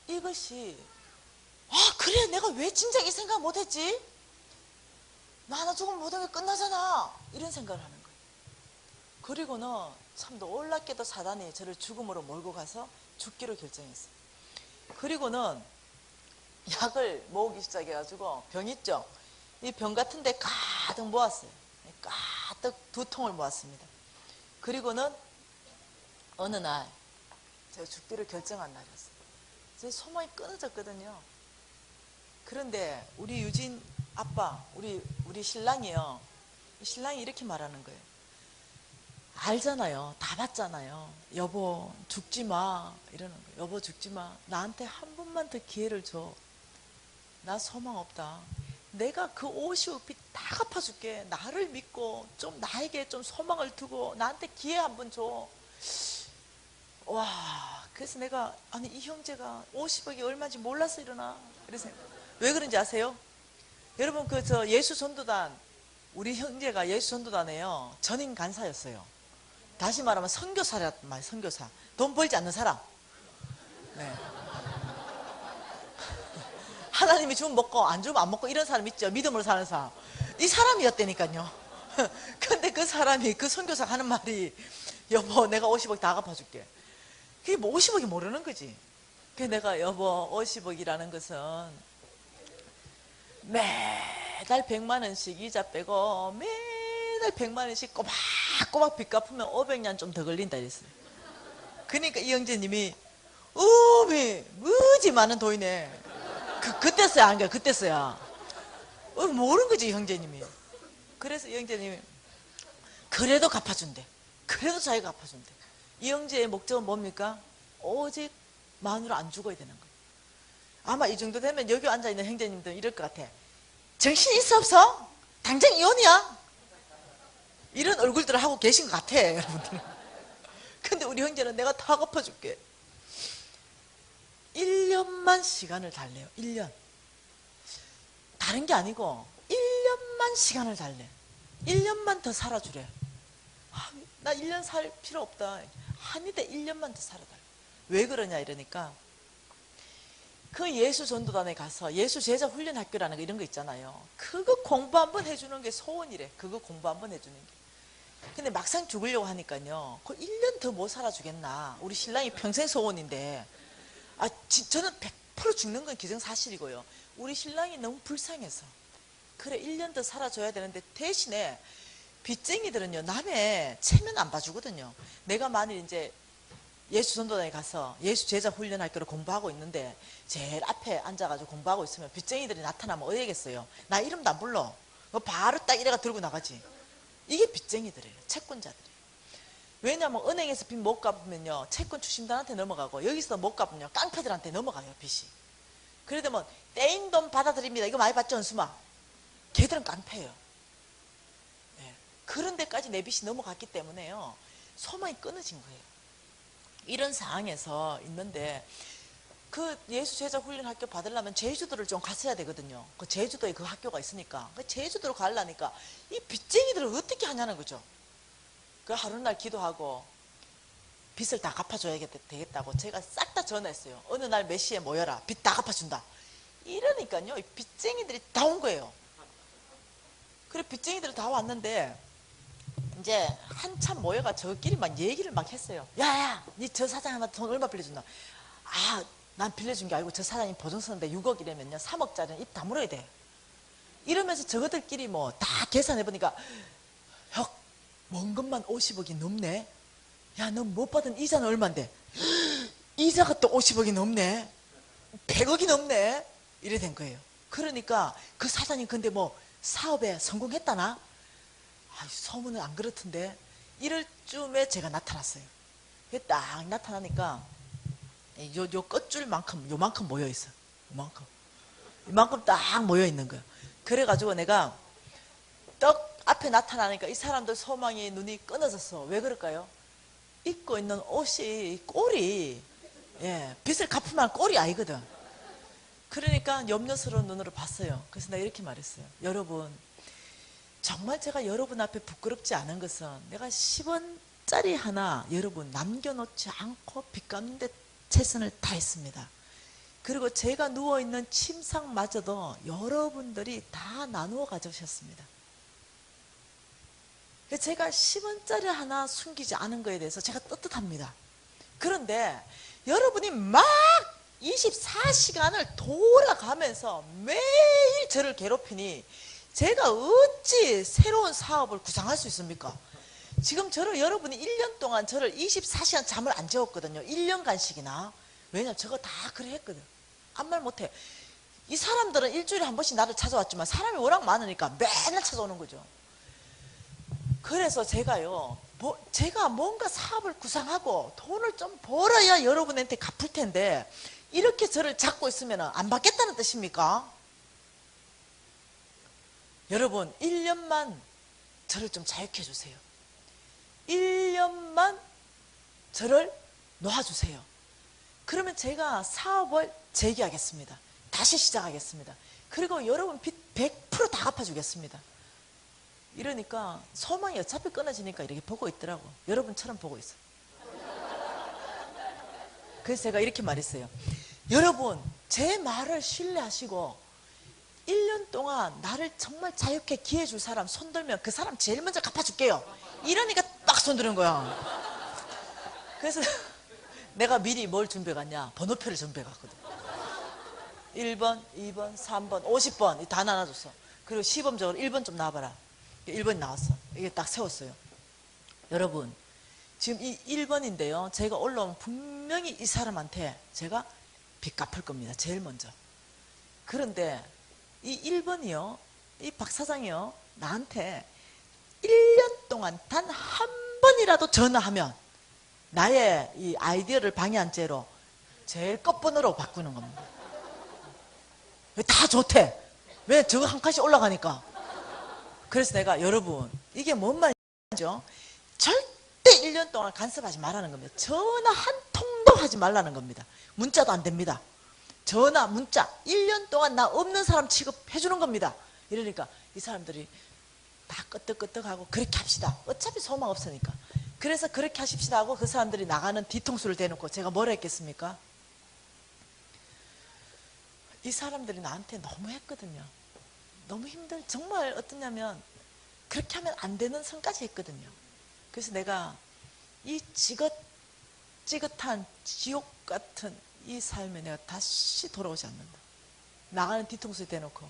이것이 그래 내가 왜 진작 이 생각 못했지? 나 하나 죽으면 모든 게 끝나잖아. 이런 생각을 하는 거예요. 그리고는 참 놀랍게도 사단이 저를 죽음으로 몰고 가서 죽기로 결정했어요. 그리고는 약을 모으기 시작해가지고 병 있죠? 이 병 같은 데 가득 모았어요. 가득 2통을 모았습니다. 그리고는 어느 날 제가 죽기를 결정한 날이었어요. 제 소망이 끊어졌거든요. 그런데 우리 유진 아빠, 우리 신랑이요. 신랑이 이렇게 말하는 거예요. 알잖아요. 다 봤잖아요. 여보 죽지 마 이러는 거예요. 여보 죽지 마. 나한테 한 번만 더 기회를 줘. 나 소망 없다. 내가 그 50억 빚 다 갚아줄게. 나를 믿고 좀 나에게 좀 소망을 두고 나한테 기회 한 번 줘. 와, 그래서 내가 아니 이 형제가 50억이 얼마인지 몰라서 이러나 그래서 왜 그런지 아세요? 여러분 그 저 예수 전도단 우리 형제가 예수 전도단에요 전임 간사였어요. 다시 말하면 선교사란 말, 선교사. 돈 벌지 않는 사람. 네. 하나님이 주면 먹고 안 주면 안 먹고 이런 사람 있죠. 믿음으로 사는 사람. 이 사람이었다니까요. 근데 그 사람이 그 선교사 하는 말이 여보 내가 50억 다 갚아줄게. 그게 뭐 50억이 모르는 거지. 그래서 내가 여보 50억이라는 것은 매달 100만 원씩 이자 빼고 매달 100만 원씩 꼬박꼬박 빚 갚으면 500년 좀 더 걸린다 이랬어요. 그러니까 이 형제님이 어미 무지 많은 돈이네. 그때서야 안 거야. 그때서야 모르는 거지 형제님이. 그래서 이 형제님이 그래도 갚아준대. 그래도 자기가 갚아준대. 이 형제의 목적은 뭡니까? 오직 마누라 안 죽어야 되는 거예요. 아마 이 정도 되면 여기 앉아있는 형제님들 이럴 것 같아. 정신 있어 없어? 당장 이혼이야? 이런 얼굴들을 하고 계신 것 같아 여러분들. 근데 우리 형제는 내가 다 갚아줄게. 1년만 시간을 달래요. 1년. 다른 게 아니고 1년만 시간을 달래. 1년만 더 살아주래. 나 1년 살 필요 없다. 한이대 1년만 더 살아달래. 왜 그러냐 이러니까 그 예수 전도단에 가서 예수 제자 훈련 학교라는 거 이런 거 있잖아요. 그거 공부 한번 해주는 게 소원이래. 그거 공부 한번 해주는 게. 근데 막상 죽으려고 하니까요. 그 1년 더 못 살아주겠나. 우리 신랑이 평생 소원인데 저는 100% 죽는 건 기정사실이고요. 우리 신랑이 너무 불쌍해서 그래 1년 더 살아줘야 되는데 대신에 빚쟁이들은요 남의 체면 안 봐주거든요. 내가 만일 이제 예수 전도단에 가서 예수 제자 훈련 학교를 공부하고 있는데 제일 앞에 앉아가지고 공부하고 있으면 빚쟁이들이 나타나면 어디겠어요? 나 이름도 안 불러. 바로 딱 이래가 들고 나가지. 이게 빚쟁이들이에요. 채권자들이에요. 왜냐하면 은행에서 빚 못 갚으면요 채권 추심단한테 넘어가고 여기서 못 갚으면 깡패들한테 넘어가요 빚이. 그래도 뭐 떼인 돈 받아들입니다. 이거 많이 봤죠 은수마? 걔들은 깡패예요. 네. 그런 데까지 내 빚이 넘어갔기 때문에요 소망이 끊어진 거예요. 이런 상황에서 있는데 그 예수 제자 훈련 학교 받으려면 제주도를 좀 갔어야 되거든요. 그 제주도에 그 학교가 있으니까 그 제주도로 가려니까 이 빚쟁이들을 어떻게 하냐는 거죠. 그 하루날 기도하고 빚을 다 갚아줘야 되겠다고 제가 싹 다 전화했어요. 어느 날 몇 시에 모여라. 빚 다 갚아준다. 이러니까요 이 빚쟁이들이 다 온 거예요. 그래 빚쟁이들 다 왔는데 이제 한참 모여가 저끼리 막 얘기를 막 했어요. 야야 니 저 사장님한테 돈 얼마 빌려준다. 난 빌려준 게 아니고 저 사장님 보증 서는데 6억이라면요 3억짜리는 입 다물어야 돼. 이러면서 저것들끼리 뭐 다 계산해보니까 형 먼 것만 50억이 넘네. 야 너 못 받은 이자는 얼만데? 이자가 또 50억이 넘네. 100억이 넘네. 이래 된 거예요. 그러니까 그 사장님 근데 뭐 사업에 성공했다나? 소문은 안 그렇던데. 이럴 쯤에 제가 나타났어요. 딱 나타나니까 요 끝줄만큼 요만큼 모여 있어. 이만큼 딱 모여 있는 거야. 그래가지고 내가 떡 앞에 나타나니까 이 사람들 소망이 눈이 끊어졌어. 왜 그럴까요? 입고 있는 옷이 꼴이 빚을 갚으면 꼴이 아니거든. 그러니까 염려스러운 눈으로 봤어요. 그래서 내가 이렇게 말했어요. 여러분, 정말 제가 여러분 앞에 부끄럽지 않은 것은 내가 10원짜리 하나 여러분 남겨놓지 않고 빚 갚는데 최선을 다했습니다. 그리고 제가 누워있는 침상마저도 여러분들이 다 나누어 가져오셨습니다. 제가 10원짜리 하나 숨기지 않은 거에 대해서 제가 떳떳합니다. 그런데 여러분이 막 24시간을 돌아가면서 매일 저를 괴롭히니 제가 어찌 새로운 사업을 구상할 수 있습니까? 지금 여러분이 1년 동안 저를 24시간 잠을 안 재웠거든요. 1년간씩이나. 왜냐면 저거 다 그래 했거든. 아무 말 못해. 이 사람들은 일주일에 한 번씩 나를 찾아왔지만 사람이 워낙 많으니까 맨날 찾아오는 거죠. 그래서 제가요, 제가 뭔가 사업을 구상하고 돈을 좀 벌어야 여러분한테 갚을 텐데 이렇게 저를 잡고 있으면 안 받겠다는 뜻입니까? 여러분 1년만 저를 좀 자유케 해주세요. 1년만 저를 놓아주세요. 그러면 제가 사업을 재개하겠습니다. 다시 시작하겠습니다. 그리고 여러분 빚 100% 다 갚아주겠습니다. 이러니까 소망이 어차피 끊어지니까 이렇게 보고 있더라고. 여러분처럼 보고 있어. 그래서 제가 이렇게 말했어요. 여러분 제 말을 신뢰하시고 1년 동안 나를 정말 자유케 기회 줄 사람 손들면 그 사람 제일 먼저 갚아줄게요. 이러니까 딱 손드는 거야. 그래서 내가 미리 뭘 준비해갔냐, 번호표를 준비해갔거든. 1번, 2번, 3번, 50번 다 나눠줬어. 그리고 시범적으로 1번 좀 나와봐라. 1번이 나왔어. 이게 딱 세웠어요. 여러분 지금 이 1번인데요 제가 올라오면 분명히 이 사람한테 제가 빚 갚을 겁니다. 제일 먼저. 그런데 이 1번이요 이 박 사장이요 나한테 1년 동안 단 한 번이라도 전화하면 나의 이 아이디어를 방해한 채로 제일 끝번호로 바꾸는 겁니다. 왜 다 좋대? 왜 저거 한 칸씩 올라가니까? 그래서 내가 여러분 이게 뭔 말이죠? 절대 1년 동안 간섭하지 말라는 겁니다. 전화 한 통도 하지 말라는 겁니다. 문자도 안 됩니다. 전화 문자 1년 동안 나 없는 사람 취급해 주는 겁니다. 이러니까 이 사람들이 다 끄떡끄떡하고 그렇게 합시다. 어차피 소망 없으니까. 그래서 그렇게 하십시다 하고 그 사람들이 나가는 뒤통수를 대놓고 제가 뭐라 했겠습니까? 이 사람들이 나한테 너무 했거든요. 너무 정말 어떠냐면 그렇게 하면 안 되는 선까지 했거든요. 그래서 내가 이 지긋지긋한 지옥 같은 이 삶에 내가 다시 돌아오지 않는다. 나가는 뒤통수에 대놓고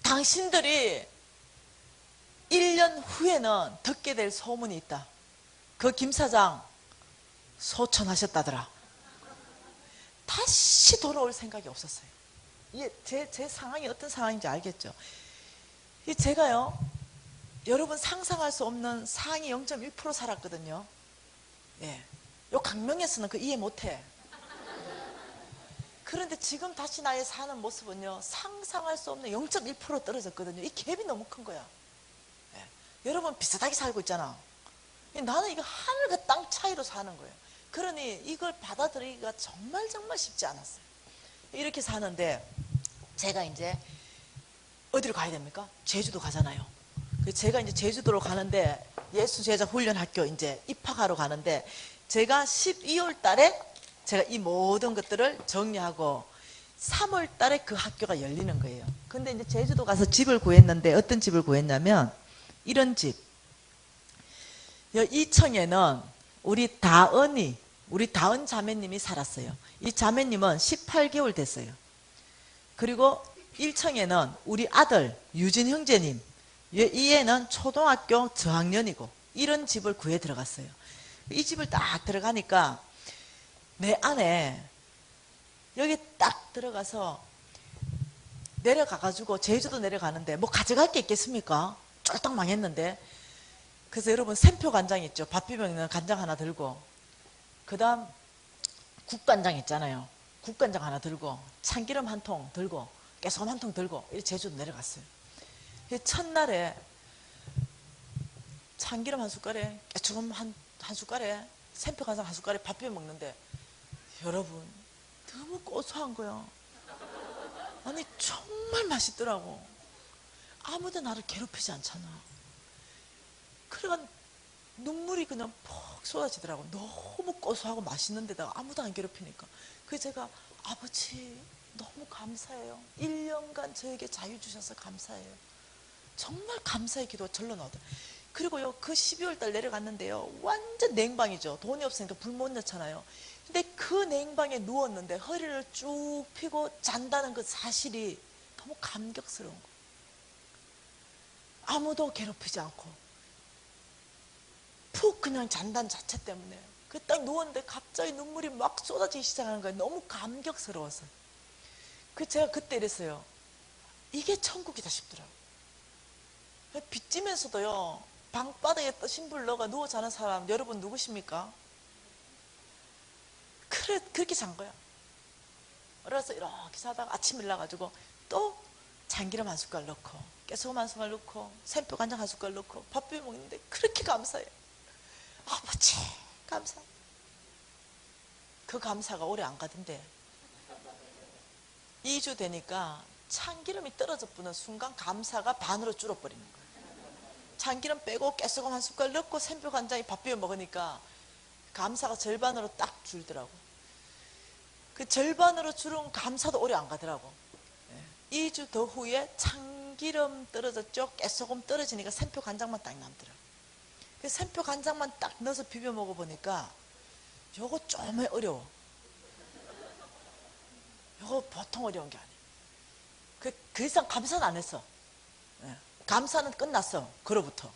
당신들이 1년 후에는 듣게 될 소문이 있다. 그 김 사장 소천하셨다더라. 다시 돌아올 생각이 없었어요. 이게 제 상황이 어떤 상황인지 알겠죠? 이 제가요 여러분 상상할 수 없는 상위 0.1% 살았거든요. 예. 요 강명에서는 그 이해 못해. 그런데 지금 다시 나의 사는 모습은요 상상할 수 없는 0.1% 떨어졌거든요. 이 갭이 너무 큰 거야. 예. 여러분 비슷하게 살고 있잖아. 나는 이거 하늘과 땅 차이로 사는 거예요. 그러니 이걸 받아들이기가 정말 쉽지 않았어요. 이렇게 사는데 제가 이제 어디로 가야 됩니까? 제주도 가잖아요. 제가 이제 제주도로 가는데 예수제자 훈련학교 이제 입학하러 가는데 제가 12월 달에 제가 이 모든 것들을 정리하고 3월 달에 그 학교가 열리는 거예요. 근데 이제 제주도 가서 집을 구했는데 어떤 집을 구했냐면 이런 집. 이 층에는 우리 다은 자매님이 살았어요. 이 자매님은 18개월 됐어요. 그리고 1층에는 우리 아들 유진 형제님, 이 애는 초등학교 저학년이고 이런 집을 구해 들어갔어요. 이 집을 딱 들어가니까 내 안에 여기 딱 들어가서 내려가가지고 제주도 내려가는데 뭐 가져갈 게 있겠습니까? 쫄딱 망했는데. 그래서 여러분 샘표 간장 있죠? 밥 비벼 먹는 간장 하나 들고 그 다음 국간장 있잖아요. 국간장 하나 들고 참기름 한 통 들고 깨소금 한 통 들고 이렇게 제주도 내려갔어요. 첫날에 참기름 한 숟갈에 깨초금 한 숟갈에 샘표 간장 한 숟갈에 밥 비벼 먹는데 여러분 너무 고소한 거야. 아니 정말 맛있더라고. 아무도 나를 괴롭히지 않잖아. 그래가 눈물이 그냥 퍽 쏟아지더라고. 너무 고소하고 맛있는 데다가 아무도 안 괴롭히니까. 그래서 제가 아버지 너무 감사해요. 1년간 저에게 자유 주셔서 감사해요. 정말 감사의 기도가 절로 나오더라고요. 그리고요 그 12월 달 내려갔는데요 완전 냉방이죠. 돈이 없으니까 불 못 넣잖아요. 근데 그 냉방에 누웠는데 허리를 쭉 펴고 잔다는 그 사실이 너무 감격스러운 거예요. 아무도 괴롭히지 않고 푹 그냥 잔다는 자체 때문에 그 딱 누웠는데 갑자기 눈물이 막 쏟아지기 시작하는 거예요. 너무 감격스러워서. 그 제가 그때 이랬어요. 이게 천국이다 싶더라고요. 빚지면서도요 방바닥에 떠신 불러가 누워 자는 사람 여러분 누구십니까? 그래 그렇게 잔 거야. 그래서 이렇게 자다가 아침 일어나가지고 또 참기름 한 숟갈 넣고 깨소금 한 숟갈 넣고 샘표 간장 한 숟갈 넣고 밥 비벼 먹는데 그렇게 감사해요. 아버지 감사. 그 감사가 오래 안 가던데 2주 되니까 참기름이 떨어져 뿌는 순간 감사가 반으로 줄어버리는 거예요. 참기름 빼고 깨소금 한 숟갈 넣고 샘표 간장에 밥 비벼 먹으니까 감사가 절반으로 딱 줄더라고. 그 절반으로 줄은 감사도 오래 안 가더라고. 2주 더 후에 참기름 떨어졌죠. 깨소금 떨어지니까 샘표 간장만 딱 남더라고. 그 샘표 간장만 딱 넣어서 비벼 먹어보니까 요거 좀 어려워. 요거 보통 어려운 게 아니에요. 그 이상 감사는 안 했어. 감사는 끝났어. 그로부터.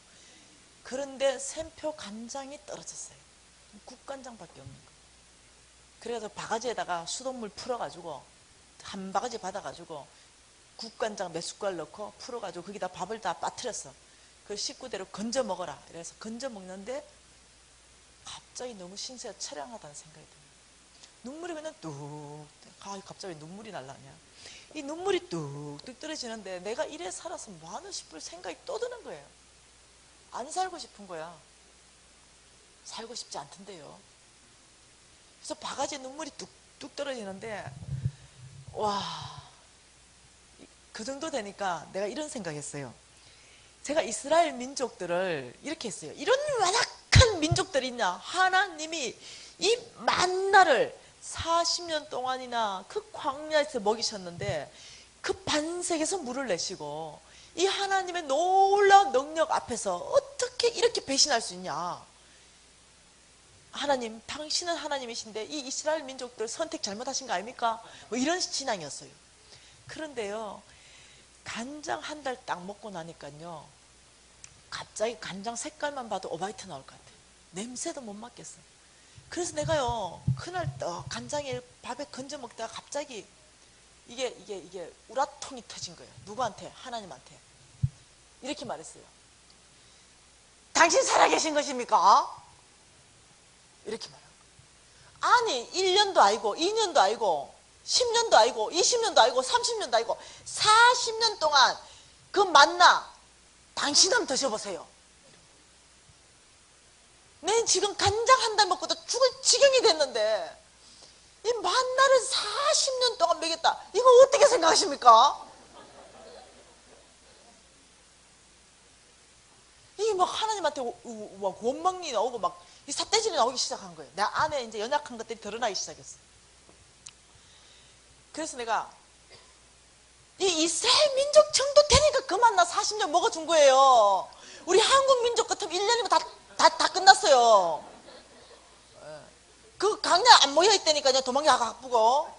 그런데 샘표 간장이 떨어졌어요. 국간장밖에 없는 거예요. 그래서 바가지에다가 수돗물 풀어가지고 한 바가지 받아가지고 국간장 몇 숟갈 넣고 풀어가지고 거기다 밥을 다 빠뜨렸어. 그 식구대로 건져 먹어라. 그래서 건져 먹는데 갑자기 너무 신세가 처량하다는 생각이 들어요. 눈물이 그냥 뚝, 갑자기 눈물이 날라냐. 이 눈물이 뚝뚝 떨어지는데 내가 이래 살아서 뭐하나 싶을 생각이 또 드는 거예요. 안 살고 싶은 거야. 살고 싶지 않던데요. 그래서 바가지 눈물이 뚝뚝 떨어지는데 와, 그 정도 되니까 내가 이런 생각했어요. 제가 이스라엘 민족들을 이렇게 했어요. 이런 완악한 민족들이 있냐. 하나님이 이 만나를 40년 동안이나 그 광야에서 먹이셨는데 그 반석에서 물을 내시고 이 하나님의 놀라운 능력 앞에서 어떻게 이렇게 배신할 수 있냐. 하나님, 당신은 하나님이신데 이 이스라엘 민족들 선택 잘못하신 거 아닙니까? 뭐 이런 신앙이었어요. 그런데요 간장 한 달 딱 먹고 나니까요 갑자기 간장 색깔만 봐도 오바이트 나올 것 같아요. 냄새도 못 맡겠어요. 그래서 내가요 그날 간장에 밥에 건져 먹다가 갑자기 이게 우라통이 터진 거예요. 누구한테? 하나님한테. 이렇게 말했어요. 당신 살아계신 것입니까? 이렇게 말해요. 아니 1년도 아니고 2년도 아니고 10년도 아니고 20년도 아니고 30년도 아니고 40년 동안 그 만나 당신 한번 드셔보세요. 내 지금 간장 한 달 먹고도 죽을 지경이 됐는데 이 만나를 40년 동안 먹였다. 이거 어떻게 생각하십니까? 이게 막 하나님한테 막 원망이 나오고 막 이 삿대질이 나오기 시작한 거예요. 내 안에 이제 연약한 것들이 드러나기 시작했어. 그래서 내가 이 이스라엘 민족 정도 되니까 그 만나 40년 먹어준 거예요. 우리 한국 민족 같으면 1년이면 다 끝났어요. 그 강야 안 모여 있다니까 그냥 도망이 가쁘고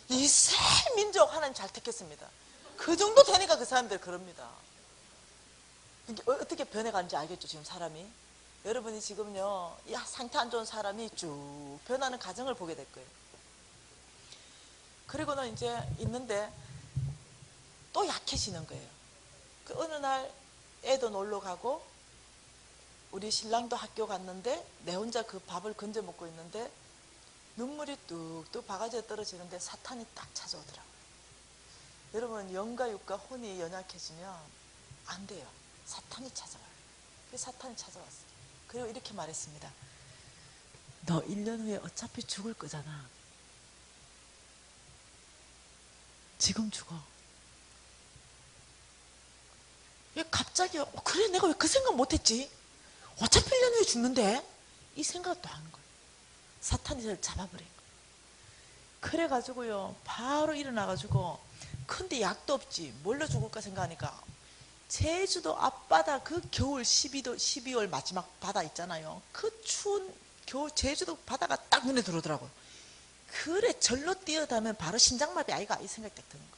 이스라엘 민족 하나님 잘 택했습니다. 그 정도 되니까 그 사람들 그럽니다. 어떻게 변해가는지 알겠죠 지금 사람이? 여러분이 지금요 상태 안 좋은 사람이 쭉 변하는 과정을 보게 될 거예요. 그리고는 이제 있는데 또 약해지는 거예요. 그 어느 날 애도 놀러 가고 우리 신랑도 학교 갔는데 내 혼자 그 밥을 건져 먹고 있는데 눈물이 뚝뚝 바가지에 떨어지는데 사탄이 딱 찾아오더라고요. 여러분 영과 육과 혼이 연약해지면 안 돼요. 사탄이 찾아와요. 그 사탄이 찾아왔어요. 그리고 이렇게 말했습니다. 너 1년 후에 어차피 죽을 거잖아. 지금 죽어. 왜 갑자기 그래 내가 왜 그 생각 못했지? 어차피 1년 후에 죽는데? 이 생각도 하는 거예요. 사탄이 저를 잡아버린 거예요. 그래가지고요 바로 일어나가지고 근데 약도 없지 뭘로 죽을까 생각하니까 제주도 앞바다 그 겨울 12월 마지막 바다 있잖아요. 그 추운 겨울 제주도 바다가 딱 눈에 들어오더라고요. 그래 절로 뛰어다면 바로 심장마비 아이가 이 생각이 딱 드는 거예요.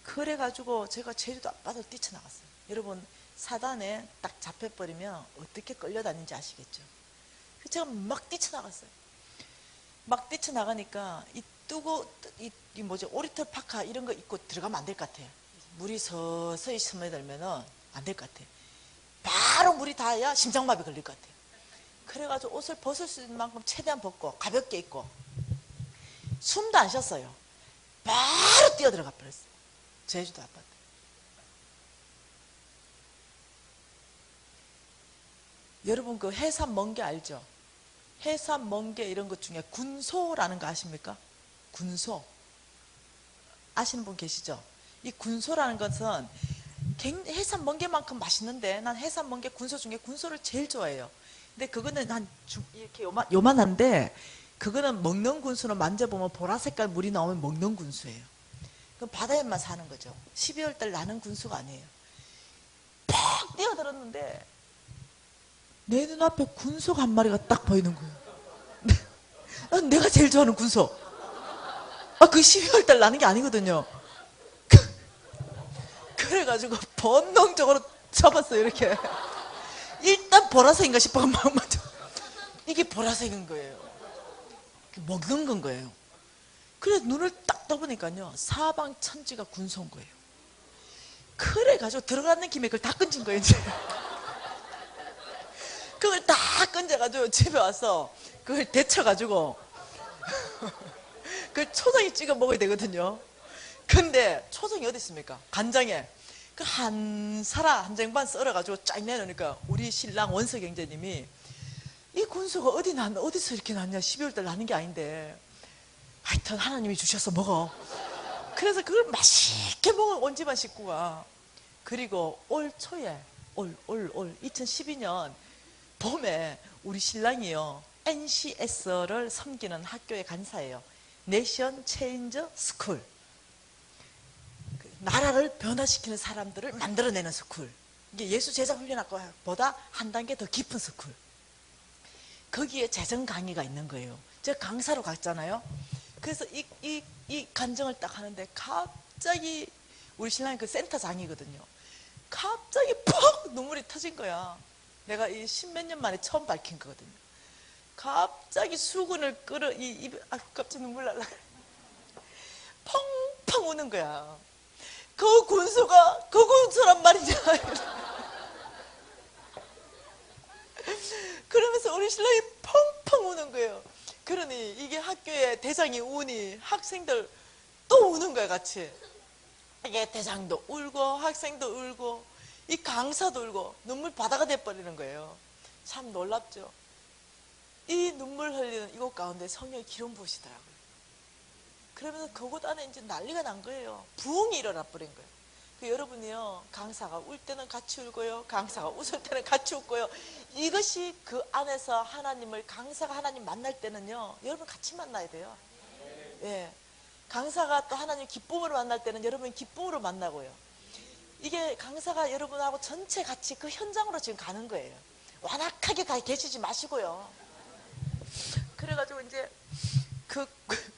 그래가지고 제가 제주도 앞바다로 뛰쳐나갔어요. 여러분 사단에 딱 잡혀버리면 어떻게 끌려다니는지 아시겠죠? 그래서 제가 막 뛰쳐나갔어요. 막 뛰쳐나가니까 이 뭐지 오리털 파카 이런 거 입고 들어가면 안 될 것 같아요. 물이 서서히 스며들면은 안 될 것 같아요. 바로 물이 닿아야 심장마비 걸릴 것 같아요. 그래가지고 옷을 벗을 수 있는 만큼 최대한 벗고 가볍게 입고 숨도 안 쉬었어요. 바로 뛰어들어가 버렸어요. 제주도 아파트. 여러분 그 해삼 멍게 알죠? 해삼 멍게 이런 것 중에 군소라는 거 아십니까? 군소 아시는 분 계시죠? 이 군소라는 것은 해삼 멍게만큼 맛있는데 난 해삼 멍게 군소 중에 군소를 제일 좋아해요. 근데 그거는 한 이렇게 요만한데 그거는 먹는 군소는 만져보면 보라색깔 물이 나오면 먹는 군소예요. 그럼 바다에만 사는 거죠. 12월 달 나는 군소가 아니에요. 팍 뛰어들었는데 내 눈앞에 군소가 한 마리가 딱 보이는 거예요. 내가 제일 좋아하는 군소. 그 12월 달 나는 게 아니거든요. 그래가지고 본능적으로 잡았어요. 이렇게 일단 보라색인가 싶어 막 맞아. 이게 보라색인 거예요. 먹는 건 거예요. 그래서 눈을 딱 떠보니까요 사방천지가 군소인 거예요. 그래가지고 들어가는 김에 그걸 다 건진 거예요. 이제 그걸 다 건져가지고 집에 와서 그걸 데쳐가지고 그걸 초장에 찍어 먹어야 되거든요. 근데 초장이 어디 있습니까? 간장에 그 한 쟁반 썰어가지고 쫙 내놓으니까 우리 신랑 원석 형제님이 이 군소가 어디서 이렇게 났냐? 12월달 나는 게 아닌데 하여튼 하나님이 주셔서 먹어. 그래서 그걸 맛있게 먹은 온 집안 식구가. 그리고 올 초에 2012년 봄에 우리 신랑이요 NCS를 섬기는 학교의 간사예요. 내션 체인저 스쿨. 나라를 변화시키는 사람들을 만들어내는 스쿨. 이게 예수 제자 훈련학교보다 한 단계 더 깊은 스쿨. 거기에 재정 강의가 있는 거예요. 제가 강사로 갔잖아요. 그래서 이 간증을 딱 하는데 갑자기 우리 신랑이 그 센터장이거든요. 갑자기 퍽 눈물이 터진 거야. 내가 이 십몇 년 만에 처음 밝힌 거거든요. 갑자기 수건을 끌어 갑자기 눈물 날라. 펑펑 우는 거야. 그 군소가 그 군소란 말이냐. 그러면서 우리 신랑이 펑펑 우는 거예요. 그러니 이게 학교에 대장이 우니 학생들 또 우는 거야 같이. 이게 대장도 울고 학생도 울고 이 강사도 울고 눈물 바다가 돼버리는 거예요. 참 놀랍죠. 이 눈물 흘리는 이곳 가운데 성령이 기름 부으시더라고요. 그러면서 그곳 안에 이제 난리가 난 거예요. 부흥이 일어나 버린 거예요. 여러분이요 강사가 울 때는 같이 울고요 강사가 웃을 때는 같이 웃고요. 이것이 그 안에서 강사가 하나님 만날 때는요 여러분 같이 만나야 돼요. 예, 강사가 또 하나님 기쁨으로 만날 때는 여러분 기쁨으로 만나고요. 이게 강사가 여러분하고 전체 같이 그 현장으로 지금 가는 거예요. 완악하게 계시지 마시고요. 그래가지고 이제 그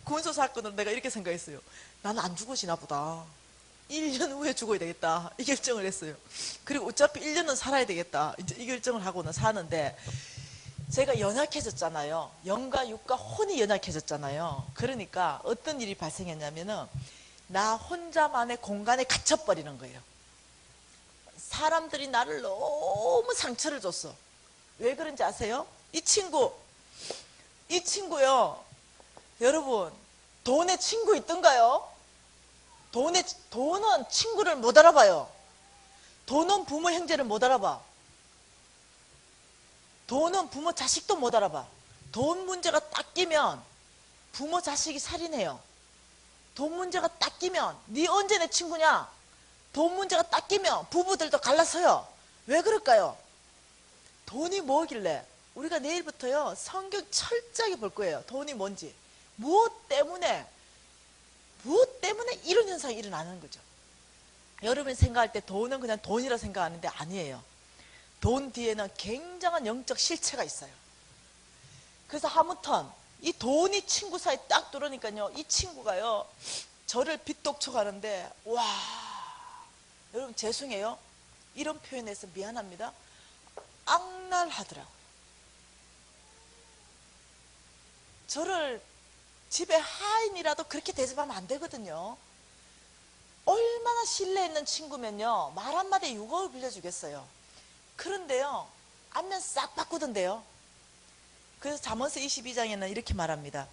군소 사건으로 내가 이렇게 생각했어요. 나는 안 죽어지나 보다. 1년 후에 죽어야 되겠다 이 결정을 했어요. 그리고 어차피 1년은 살아야 되겠다 이제 이 결정을 하고는 사는데 제가 연약해졌잖아요. 영과 육과 혼이 연약해졌잖아요. 그러니까 어떤 일이 발생했냐면은 나 혼자만의 공간에 갇혀버리는 거예요. 사람들이 나를 너무 상처를 줬어. 왜 그런지 아세요? 이 친구요 여러분 돈에 친구 있던가요? 돈은 친구를 못 알아봐요. 돈은 부모 형제를 못 알아봐. 돈은 부모 자식도 못 알아봐. 돈 문제가 딱 끼면 부모 자식이 살인해요. 돈 문제가 딱 끼면 네 언제 내 친구냐? 돈 문제가 딱 끼면 부부들도 갈라서요. 왜 그럴까요? 돈이 뭐길래? 우리가 내일부터요 성경 철저하게 볼 거예요. 돈이 뭔지, 무엇 때문에 이런 현상이 일어나는 거죠. 여러분이 생각할 때 돈은 그냥 돈이라 생각하는데 아니에요. 돈 뒤에는 굉장한 영적 실체가 있어요. 그래서 하무튼 이 돈이 친구 사이에 딱 들어오니까요, 이 친구가요 저를 빚독초 가는데, 와, 여러분 죄송해요, 이런 표현에서 미안합니다, 악랄하더라고요. 저를 집에 하인이라도 그렇게 대접하면 안 되거든요. 얼마나 신뢰있는 친구면요 말 한마디에 6억을 빌려주겠어요. 그런데요 안면 싹 바꾸던데요. 그래서 잠언서 22장에는 이렇게 말합니다.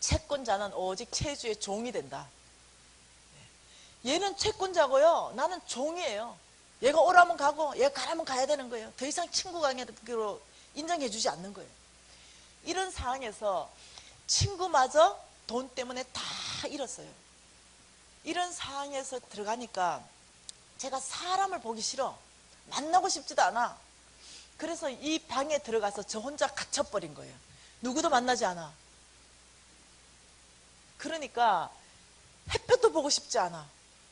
채권자는 오직 채주의 종이 된다. 얘는 채권자고요, 나는 종이에요. 얘가 오라면 가고 얘가 가라면 가야 되는 거예요. 더 이상 친구 관계로 인정해 주지 않는 거예요. 이런 상황에서 친구마저 돈 때문에 다 잃었어요. 이런 상황에서 들어가니까 제가 사람을 보기 싫어, 만나고 싶지도 않아. 그래서 이 방에 들어가서 저 혼자 갇혀버린 거예요. 누구도 만나지 않아. 그러니까 햇볕도 보고 싶지 않아.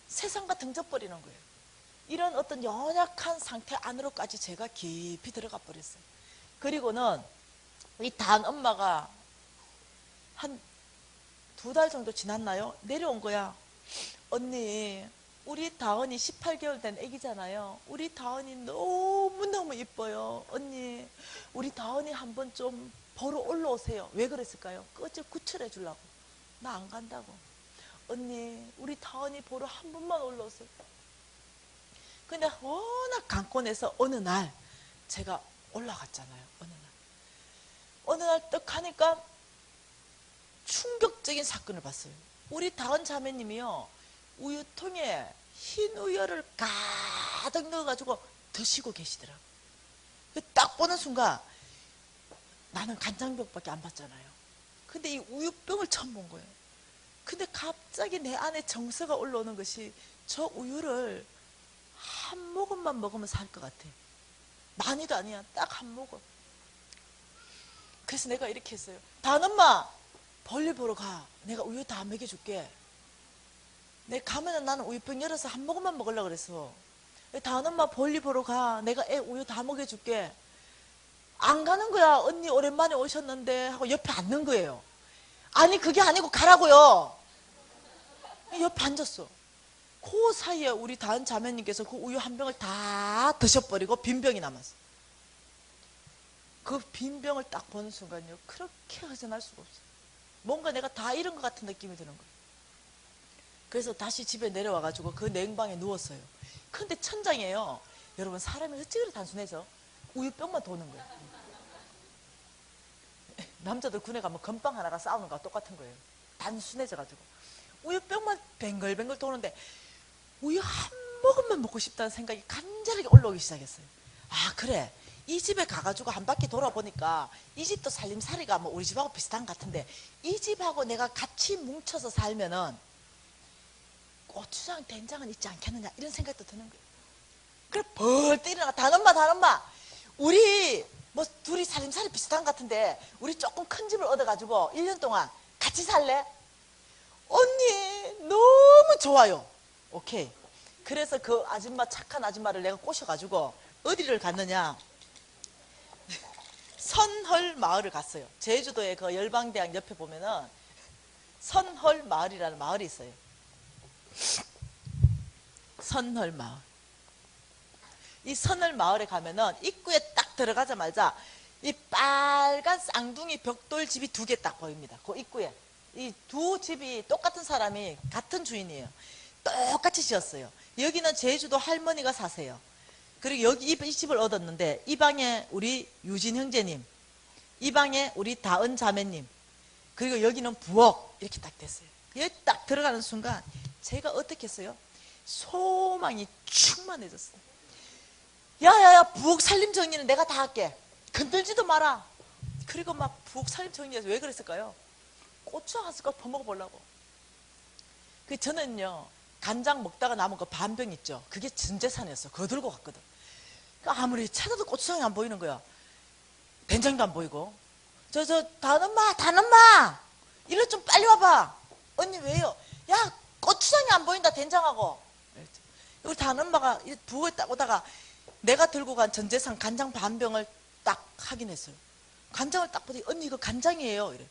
세상과 등져버리는 거예요. 이런 어떤 연약한 상태 안으로까지 제가 깊이 들어가 버렸어요. 그리고는 이 단 엄마가 한 2달 정도 지났나요? 내려온 거야. 언니, 우리 다은이 18개월 된 애기잖아요. 우리 다은이 너무너무 이뻐요. 언니, 우리 다은이 한번 좀 보러 올라오세요. 왜 그랬을까요? 끝을 구출해 주려고. 나 안 간다고. 언니, 우리 다은이 보러 한 번만 올라오세요. 근데 워낙 강권해서 어느 날 제가 올라갔잖아요. 어느 날 떡 하니까 충격적인 사건을 봤어요. 우리 다은 자매님이요, 우유통에 흰 우유를 가득 넣어가지고 드시고 계시더라고요. 딱 보는 순간 나는 간장병밖에 안 봤잖아요. 근데 이 우유병을 처음 본 거예요. 근데 갑자기 내 안에 정서가 올라오는 것이, 저 우유를 한 모금만 먹으면 살 것 같아. 많이도 아니야, 딱 한 모금. 그래서 내가 이렇게 했어요. 다은 엄마, 볼일 보러 가. 내가 우유 다 먹여줄게. 내가 가면은 나는 우유병 열어서 한 모금만 먹으려고 그랬어. 다은 엄마 볼일 보러 가. 내가 애 우유 다 먹여줄게. 안 가는 거야. 언니 오랜만에 오셨는데 하고 옆에 앉는 거예요. 아니 그게 아니고 가라고요. 옆에 앉았어. 그 사이에 우리 다은 자매님께서 그 우유 한 병을 다 드셔버리고 빈 병이 남았어. 그 빈 병을 딱 보는 순간요, 그렇게 허전할 수가 없어. 뭔가 내가 다 잃은 것 같은 느낌이 드는 거예요. 그래서 다시 집에 내려와가지고 그 냉방에 누웠어요. 근데 천장이에요. 여러분, 사람이 어찌 그리 단순해져? 우유병만 도는 거예요. 남자들 군에 가면 건빵 하나가 싸우는 거와 똑같은 거예요. 단순해져가지고 우유병만 뱅글뱅글 도는데 우유 한 모금만 먹고 싶다는 생각이 간절하게 올라오기 시작했어요. 아, 그래, 이 집에 가가지고 한 바퀴 돌아보니까 이 집도 살림살이가 뭐 우리 집하고 비슷한 것 같은데, 이 집하고 내가 같이 뭉쳐서 살면은 고추장 된장은 있지 않겠느냐, 이런 생각도 드는 거예요. 그래 벌떡 일어나가, 다은 엄마, 우리 뭐 둘이 살림살이 비슷한 것 같은데 우리 조금 큰 집을 얻어가지고 1년 동안 같이 살래? 언니 너무 좋아요. 오케이. 그래서 그 아줌마, 착한 아줌마를 내가 꼬셔가지고 어디를 갔느냐, 선헐 마을을 갔어요. 제주도의 그 열방대학 옆에 보면은 선헐 마을이라는 마을이 있어요. 선헐 마을. 이 선헐 마을에 가면은 입구에 딱 들어가자마자 이 빨간 쌍둥이 벽돌 집이 2개 딱 보입니다. 그 입구에 이 2 집이 똑같은 사람이, 같은 주인이에요. 똑같이 지었어요. 여기는 제주도 할머니가 사세요. 그리고 여기 이 집을 얻었는데, 이 방에 우리 유진 형제님, 이 방에 우리 다은 자매님, 그리고 여기는 부엌, 이렇게 딱 됐어요. 여기 딱 들어가는 순간 제가 어떻게 했어요? 소망이 충만해졌어요. 야야야, 부엌 살림 정리는 내가 다 할게. 건들지도 마라. 그리고 막 푹 살림 정리해서 왜 그랬을까요? 고추 한 숟갈 퍼먹어보려고. 그 저는요, 간장 먹다가 남은 거 반병 있죠. 그게 전 재산이었어. 그거 들고 갔거든. 그러니까 아무리 찾아도 고추장이 안 보이는 거야. 된장도 안 보이고. 단엄마! 일로 좀 빨리 와봐. 언니 왜요? 야, 고추장이 안 보인다, 된장하고. 우리 단엄마가 부엌에 딱 오다가 내가 들고 간 전재산 간장 반병을 딱 확인했어요. 간장을 딱 보더니 언니 이거 간장이에요. 이래.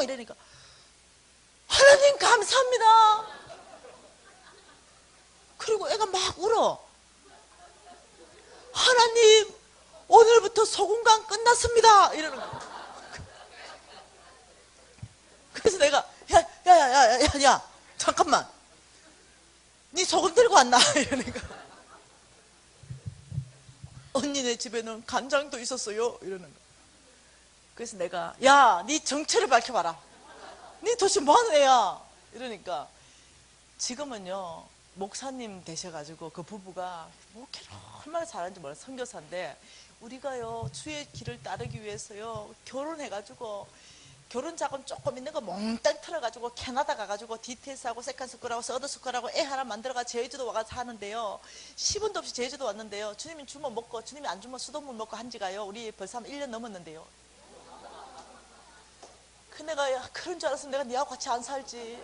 이러니까 하나님 감사합니다. 그리고 애가 막 울어. 하나님 오늘부터 소금간 끝났습니다. 이러는 거야. 그래서 내가 야 잠깐만, 니 소금 들고 왔나? 이러니까 언니네 집에는 간장도 있었어요. 이러는 거야. 그래서 내가 야, 니 정체를 밝혀봐라. 니 도대체 뭐하는 애야? 이러니까 지금은요 목사님 되셔가지고 그 부부가 목회를 얼마나 잘하는지 몰라요. 선교사인데 우리가요 주의 길을 따르기 위해서요 결혼해가지고 결혼 자금 조금 있는 거 몽땅 털어가지고 캐나다 가가지고 디테일스하고 세컨스쿨하고 서드스쿨하고 애 하나 만들어가 제주도 와가지고 하는데요. 10원도 없이 제주도 왔는데요. 주님이 주면 먹고 주님이 안 주면 수돗물 먹고 한지가요 우리 벌써 한 1년 넘었는데요. 그 내가 야, 그런 줄 알았으면 내가 니하고 같이 안 살지.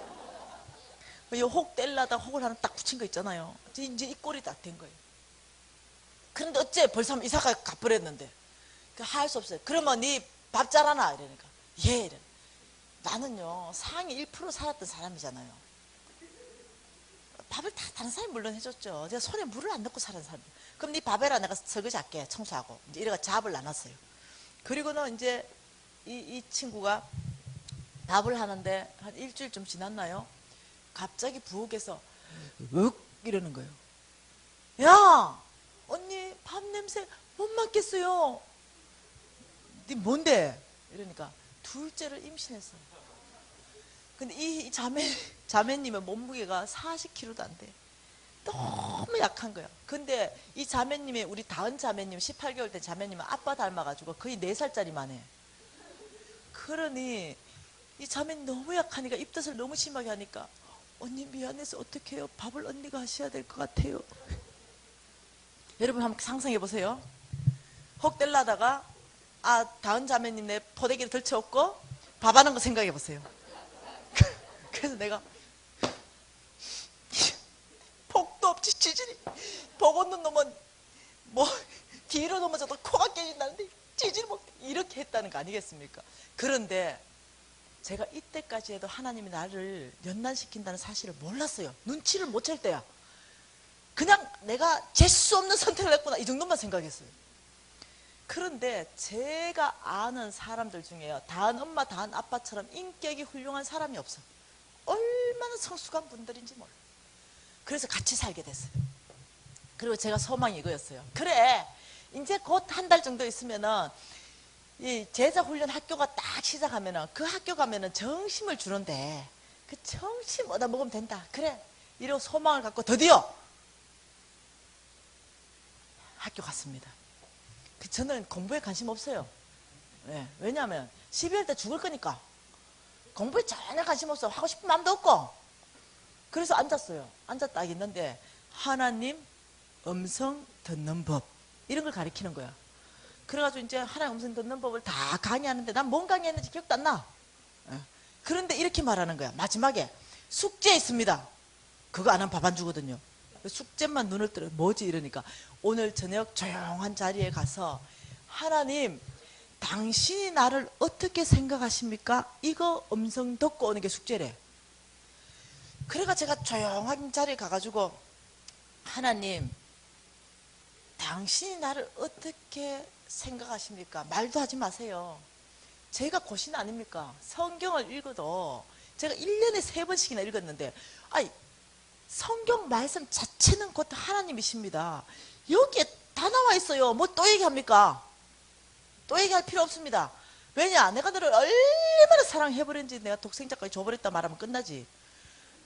혹 뗄라다 혹을 하나 딱 붙인 거 있잖아요. 이제 이 꼴이 다 된 거예요. 그런데 어째 벌써 이사가 가버렸는데 할 수 없어요. 그러면 니 밥 잘하나? 이러니까 예. 이래. 나는요 상위 1% 살았던 사람이잖아요. 밥을 다 다른 사람이 물론 해줬죠. 제가 손에 물을 안 넣고 살은 사람. 그럼 니 밥 해라, 내가 설거지 할게, 청소하고. 이제 이래가 잡을 나눴어요. 그리고는 이제 이 친구가 밥을 하는데 한 일주일 좀 지났나요? 갑자기 부엌에서 윽 이러는 거예요. 야, 언니 밥 냄새 못 맡겠어요. 니 뭔데? 이러니까 둘째를 임신했어요. 근데 이 자매님의 몸무게가 40kg도 안 돼. 너무 약한 거야. 근데 이 자매님의 우리 다은 자매님 18개월 된 자매님은 아빠 닮아가지고 거의 4살짜리만 해. 그러니 이 자매님 너무 약하니까 입덧을 너무 심하게 하니까 언니 미안해서 어떡해요? 밥을 언니가 하셔야 될 것 같아요. 여러분 한번 상상해 보세요. 혹 뗄라다가 다은 자매님 내 포대기를 덜쳐엎고 밥 하는 거 생각해 보세요. 그래서 내가 복도 없지 지진이 복 없는 놈은 뭐 뒤로 넘어져도 코가 깨진다는데 지진이 뭐 이렇게 했다는 거 아니겠습니까? 그런데 제가 이때까지 해도 하나님이 나를 연단시킨다는 사실을 몰랐어요. 눈치를 못 챌 때야. 그냥 내가 재수 없는 선택을 했구나 이 정도만 생각했어요. 그런데 제가 아는 사람들 중에요 다은 엄마 다은 아빠처럼 인격이 훌륭한 사람이 없어. 얼마나 성숙한 분들인지 몰라. 그래서 같이 살게 됐어요. 그리고 제가 소망이 이거였어요. 그래 이제 곧 한 달 정도 있으면은 이 제자훈련 학교가 딱 시작하면은 그 학교 가면은 정심을 주는데 그 정심 얻어 먹으면 된다. 그래 이런 소망을 갖고 드디어 학교 갔습니다. 저는 공부에 관심 없어요. 네, 왜냐하면 12월 때 죽을 거니까 공부에 전혀 관심 없어. 하고 싶은 마음도 없고. 그래서 앉았어요. 앉았다 딱 있는데 하나님 음성 듣는 법 이런 걸 가르치는 거야. 그래가지고 이제 하나님 음성 듣는 법을 다 강의하는데 난 뭔 강의했는지 기억도 안 나. 네. 그런데 이렇게 말하는 거야. 마지막에 숙제 있습니다. 그거 안 하면 밥 안 주거든요. 숙제만 눈을 뜨려 뭐지 이러니까 오늘 저녁 조용한 자리에 가서 하나님 당신이 나를 어떻게 생각하십니까? 이거 음성 듣고 오는 게 숙제래. 그래가 제가 조용한 자리에 가가지고 하나님 당신이 나를 어떻게 생각하십니까? 말도 하지 마세요. 제가 고신 아닙니까? 성경을 읽어도 제가 1년에 3번씩이나 읽었는데 아니 성경 말씀 자체는 곧 하나님이십니다. 여기에 다 나와 있어요. 뭐 또 얘기합니까? 또 얘기할 필요 없습니다. 왜냐? 내가 너를 얼마나 사랑해버렸는지 내가 독생자까지 줘버렸다 말하면 끝나지.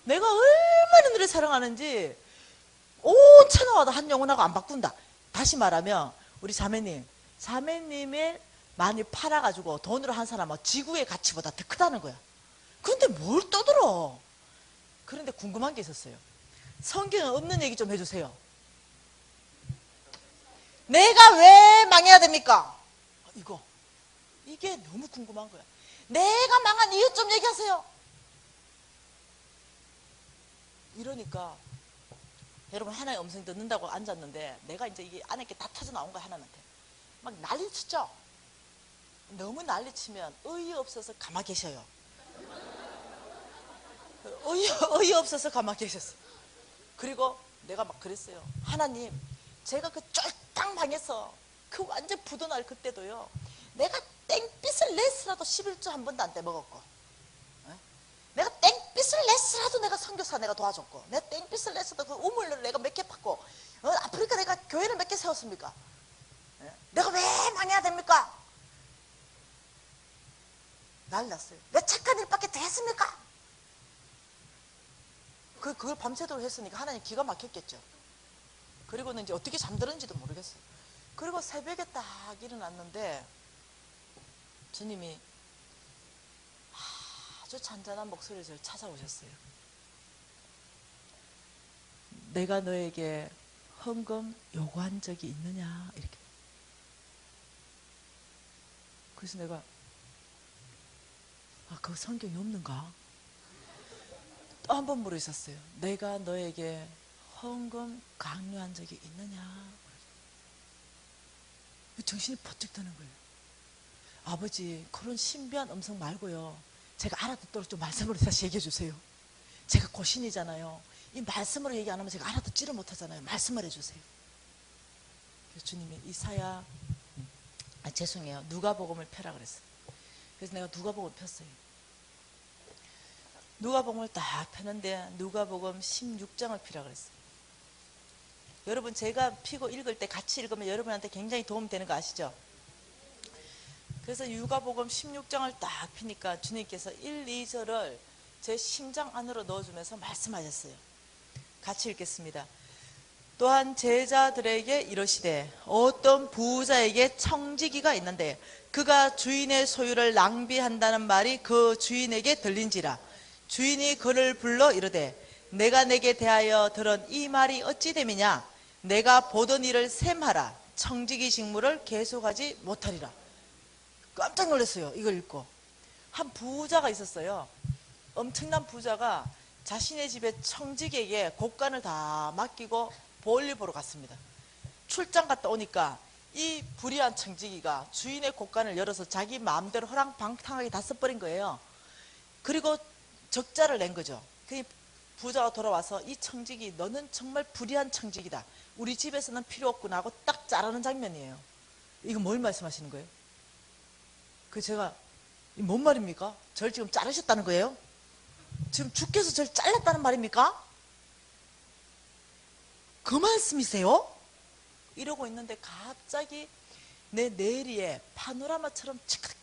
내가 얼마나 너를 사랑하는지 5천원 와도 한 영혼하고 안 바꾼다. 다시 말하면 우리 자매님의 많이 팔아가지고 돈으로 한 사람은 지구의 가치보다 더 크다는 거야. 근데 뭘 떠들어? 그런데 궁금한 게 있었어요. 성경에 없는 얘기 좀 해주세요. 내가 왜 망해야 됩니까? 이게 너무 궁금한 거야. 내가 망한 이유 좀 얘기하세요. 이러니까 여러분, 하나의 음성 듣는다고 앉았는데 내가 이제 이게 안에 게 다 터져 나온 거야. 하나님한테 막 난리치죠. 너무 난리치면 어이없어서 가만히 계셔요. 어이없어서 가만히 계셨어. 그리고 내가 막 그랬어요. 하나님, 제가 그 쫄딱 망해서 그 완전 부도날 그때도요, 내가 땡빛을 냈으라도 11조 한 번도 안 떼먹었고, 내가 땡빛을 냈으라도 내가 선교사 내가 도와줬고, 내가 땡빛을 냈어도 그 우물을 내가 몇 개 팠고, 아프리카 내가 교회를 몇 개 세웠습니까? 내가 왜 망해야 됩니까? 난리 났어요. 내 착한 일밖에 더 했습니까? 그걸 밤새도록 했으니까 하나님 기가 막혔겠죠. 그리고는 이제 어떻게 잠들었는지도 모르겠어요. 그리고 새벽에 딱 일어났는데 주님이 아주 잔잔한 목소리로 저를 찾아오셨어요. 내가 너에게 헌금 요구한 적이 있느냐, 이렇게. 그래서 내가 그 성경이 없는가? 또 한 번 물으셨어요. 내가 너에게 헌금 강요한 적이 있느냐? 정신이 번쩍 드는 거예요. 아버지, 그런 신비한 음성 말고요, 제가 알아듣도록 좀 말씀으로 다시 얘기해 주세요. 제가 고신이잖아요. 이 말씀으로 얘기 안 하면 제가 알아듣지를 못하잖아요. 말씀을 해주세요. 그래서 주님이 이사야, 죄송해요, 누가복음을 펴라 그랬어요. 그래서 내가 누가복음을 폈어요. 누가복음을 딱 펴는데 누가복음 16장을 피라 그랬어요. 여러분, 제가 피고 읽을 때 같이 읽으면 여러분한테 굉장히 도움 되는 거 아시죠? 그래서 누가복음 16장을 딱 피니까 주님께서 1, 2절을 제 심장 안으로 넣어주면서 말씀하셨어요. 같이 읽겠습니다. 또한 제자들에게 이르시되 어떤 부자에게 청지기가 있는데 그가 주인의 소유를 낭비한다는 말이 그 주인에게 들린지라. 주인이 그를 불러 이르되 내가 내게 대하여 들은 이 말이 어찌 됨이냐? 내가 보던 일을 셈하라. 청지기 직무를 계속하지 못하리라. 깜짝 놀랐어요. 이걸 읽고. 한 부자가 있었어요. 엄청난 부자가 자신의 집에 청지기에게 곡간을 다 맡기고 볼일 보러 갔습니다. 출장 갔다 오니까 이 불의한 청지기가 주인의 곡간을 열어서 자기 마음대로 허랑방탕하게 다 써버린 거예요. 그리고 적자를 낸 거죠. 그 부자가 돌아와서 이 청지기, 너는 정말 불의한 청지기다. 우리 집에서는 필요 없구나 하고 딱 자르는 장면이에요. 이거 뭘 말씀하시는 거예요? 그 제가, 이 뭔 말입니까? 저를 지금 자르셨다는 거예요? 지금 주께서 저를 잘랐다는 말입니까? 그 말씀이세요? 이러고 있는데 갑자기 내 뇌리에 파노라마처럼 촤득